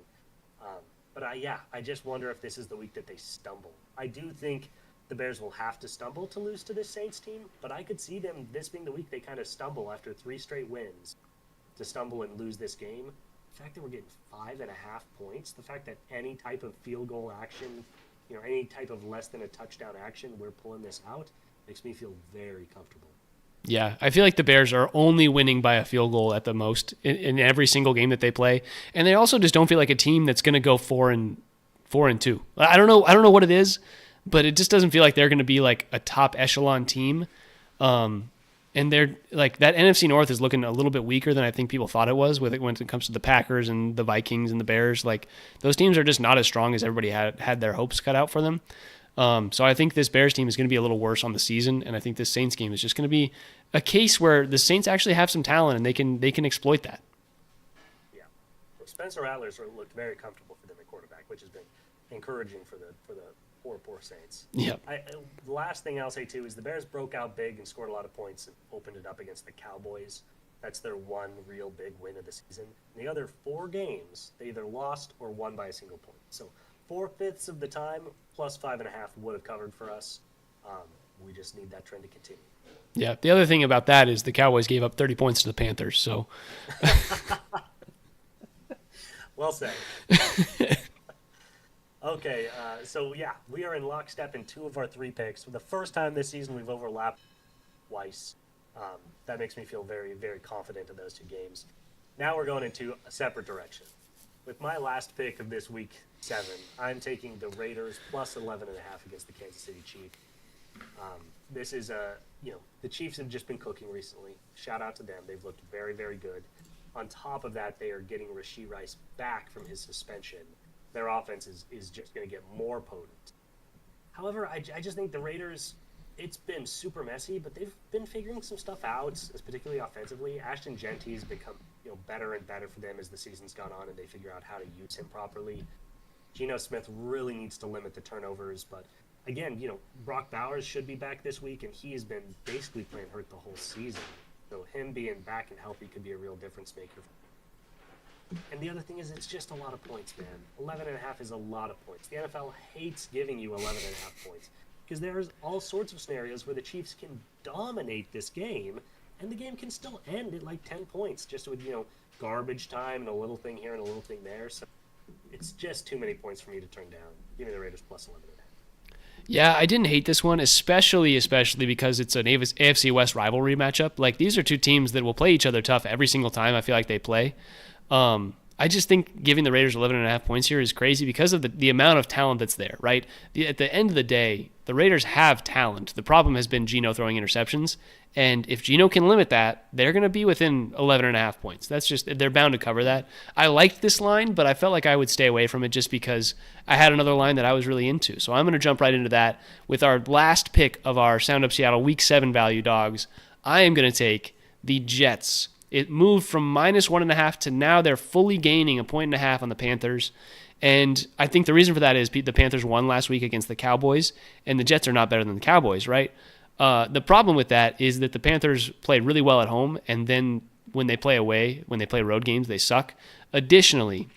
But I just wonder if this is the week that they stumble. I do think the Bears will have to stumble to lose to this Saints team, but I could see them, this being the week they kind of stumble after 3 straight wins, to stumble and lose this game. The fact that we're getting 5.5 points, the fact that any type of field goal action, any type of less than a touchdown action, we're pulling this out, makes me feel very comfortable. Yeah, I feel like the Bears are only winning by a field goal at the most in every single game that they play, and they also just don't feel like a team that's going to go 4-2. I don't know what it is, but it just doesn't feel like they're going to be like a top echelon team. And they're like, that NFC North is looking a little bit weaker than I think people thought it was when it comes to the Packers and the Vikings and the Bears. Like, those teams are just not as strong as everybody had their hopes cut out for them. So I think this Bears team is going to be a little worse on the season, and I think this Saints game is just going to be a case where the Saints actually have some talent and they can exploit that. Yeah, well, Spencer Rattler's looked very comfortable for them at quarterback, which has been encouraging for the poor Saints. Yeah. The last thing I'll say too is the Bears broke out big and scored a lot of points and opened it up against the Cowboys. That's their one real big win of the season. In the other 4 games, they either lost or won by a single point. So 4/5 of the time, plus 5.5 would have covered for us. We just need that trend to continue. Yeah. The other thing about that is the Cowboys gave up 30 points to the Panthers. So. Well said. Okay, so yeah, we are in lockstep in 2 of our 3 picks. For the first time this season, we've overlapped twice. That makes me feel very, very confident in those 2 games. Now we're going into a separate direction. With my last pick of this week 7, I'm taking the Raiders plus 11.5 against the Kansas City Chiefs. This is the Chiefs have just been cooking recently. Shout out to them. They've looked very, very good. On top of that, they are getting Rashee Rice back from his suspension. Their offense is just going to get more potent. However, I just think the Raiders, it's been super messy, but they've been figuring some stuff out, particularly offensively. Ashton Genty's become better and better for them as the season's gone on, and they figure out how to use him properly. Geno Smith really needs to limit the turnovers, but again, Brock Bowers should be back this week, and he has been basically playing hurt the whole season. So him being back and healthy could be a real difference maker. And the other thing is, it's just a lot of points, man. 11.5 is a lot of points. The NFL hates giving you 11.5 points because there's all sorts of scenarios where the Chiefs can dominate this game, and the game can still end at like 10 points, just with garbage time and a little thing here and a little thing there. So it's just too many points for me to turn down. Give me the Raiders plus 11.5. Yeah, I didn't hate this one, especially because it's an AFC West rivalry matchup. Like, these are 2 teams that will play each other tough every single time I feel like they play. I just think giving the Raiders 11.5 points here is crazy because of the amount of talent that's there, right? At the end of the day, the Raiders have talent. The problem has been Geno throwing interceptions, and if Geno can limit that, they're going to be within 11.5 points. They're bound to cover that. I liked this line, but I felt like I would stay away from it just because I had another line that I was really into. So I'm going to jump right into that with our last pick of our Sound Up Seattle Week 7 value dogs. I am going to take the Jets. It moved from minus 1.5 to now they're fully gaining 1.5 on the Panthers. And I think the reason for that is the Panthers won last week against the Cowboys, and the Jets are not better than the Cowboys, right? The problem with that is that the Panthers played really well at home, and then when they play away, when they play road games, they suck. Additionally,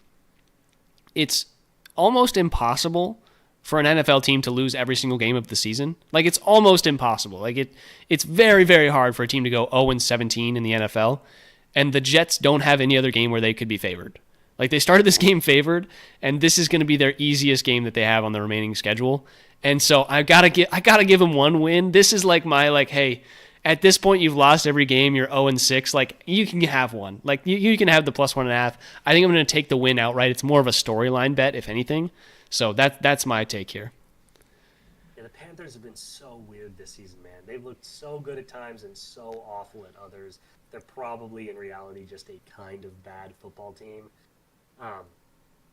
it's almost impossible for an NFL team to lose every single game of the season. Like, it's almost impossible. Like, it's very, very hard for a team to go 0-17 in the NFL, and the Jets don't have any other game where they could be favored. Like, they started this game favored, and this is going to be their easiest game that they have on the remaining schedule. And so I gotta give them one win. This is like my, hey, at this point, you've lost every game. You're 0-6. Like, you can have one. Like, you can have the +1.5. I think I'm going to take the win outright. It's more of a storyline bet, if anything. So that's my take here. Yeah, the Panthers have been so weird this season, man. They've looked so good at times and so awful at others. They're probably, in reality, just a kind of bad football team.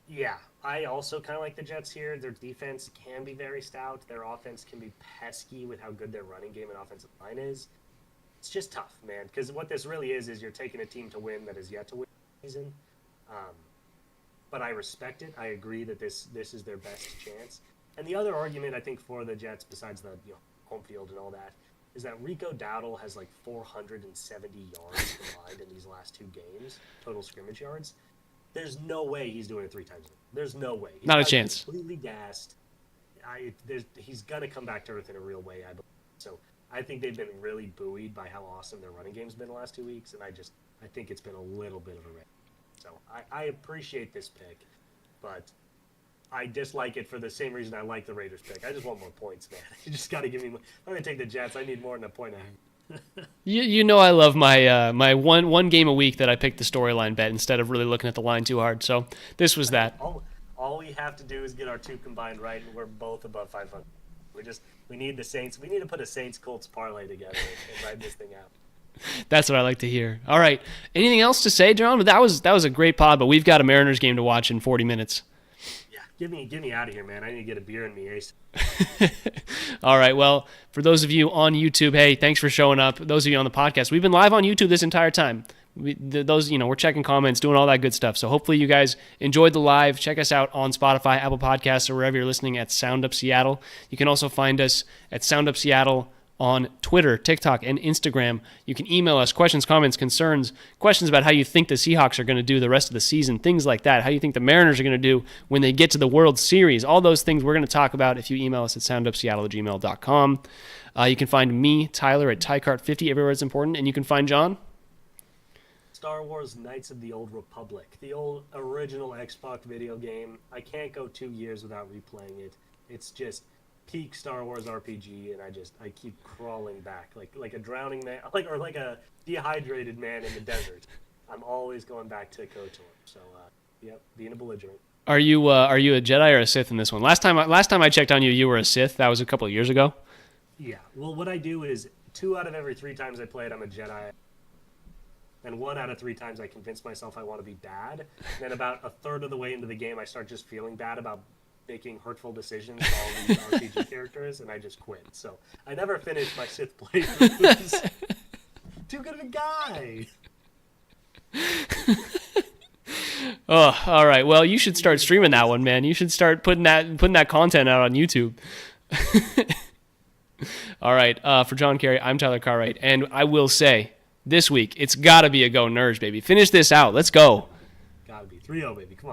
Yeah, I also kind of like the Jets here. Their defense can be very stout. Their offense can be pesky with how good their running game and offensive line is. It's just tough, man, because what this really is you're taking a team to win that is yet to win this season. But I respect it. I agree that this is their best chance. And the other argument, I think, for the Jets, besides the home field and all that, is that Rico Dowdle has like 470 yards combined in these last 2 games, total scrimmage yards. There's no way he's doing it 3 times. There's no way. Not a chance. Completely gassed. He's gonna come back to earth in a real way, I believe. So I think they've been really buoyed by how awesome their running game's been the last 2 weeks, and I think it's been a little bit of a wreck. So I appreciate this pick, but I dislike it for the same reason I like the Raiders pick. I just want more points, man. You just got to give me. I'm gonna take the Jets. I need more than a point and a half. You know I love my my one game a week that I pick the storyline bet instead of really looking at the line too hard. So this was that. All we have to do is get our 2 combined right, and we're both above 500. We need the Saints. We need to put a Saints Colts parlay together and ride this thing out. That's what I like to hear. All right. Anything else to say, John? That was a great pod, but we've got a Mariners game to watch in 40 minutes. Get me out of here, man. I need to get a beer in me, Ace. All right. Well, for those of you on YouTube, hey, thanks for showing up. Those of you on the podcast, we've been live on YouTube this entire time. We're checking comments, doing all that good stuff. So hopefully you guys enjoyed the live. Check us out on Spotify, Apple Podcasts, or wherever you're listening at Sound Up Seattle. You can also find us at Sound Up Seattle on Twitter, TikTok, and Instagram. You can email us questions, comments, concerns, questions about how you think the Seahawks are going to do the rest of the season, things like that, how you think the Mariners are going to do when they get to the World Series. All those things we're going to talk about if you email us at soundupseattle@gmail.com. You can find me, Tyler, at TyCart50, everywhere it's important, and you can find John. Star Wars Knights of the Old Republic, the old original Xbox video game. I can't go 2 years without replaying it. It's just peak Star Wars RPG, and I keep crawling back like a drowning man, or like a dehydrated man in the desert. I'm always going back to KOTOR. So, being a belligerent. Are you a Jedi or a Sith in this one? Last time I checked on you, you were a Sith. That was a couple of years ago. Yeah. Well, what I do is 2 out of every 3 times I play it, I'm a Jedi. And 1 out of 3 times I convince myself I want to be bad. And then about a third of the way into the game, I start just feeling bad about making hurtful decisions to all these RPG characters, and I just quit. So I never finished my Sith playthroughs. Too good of a guy. Oh, all right. Well, you should start streaming that one, man. You should start putting that content out on YouTube. All right. For John Carey, I'm Tyler Cartwright, and I will say this week it's got to be a go Nerds, baby. Finish this out. Let's go. Gotta be 3-0, baby. Come on.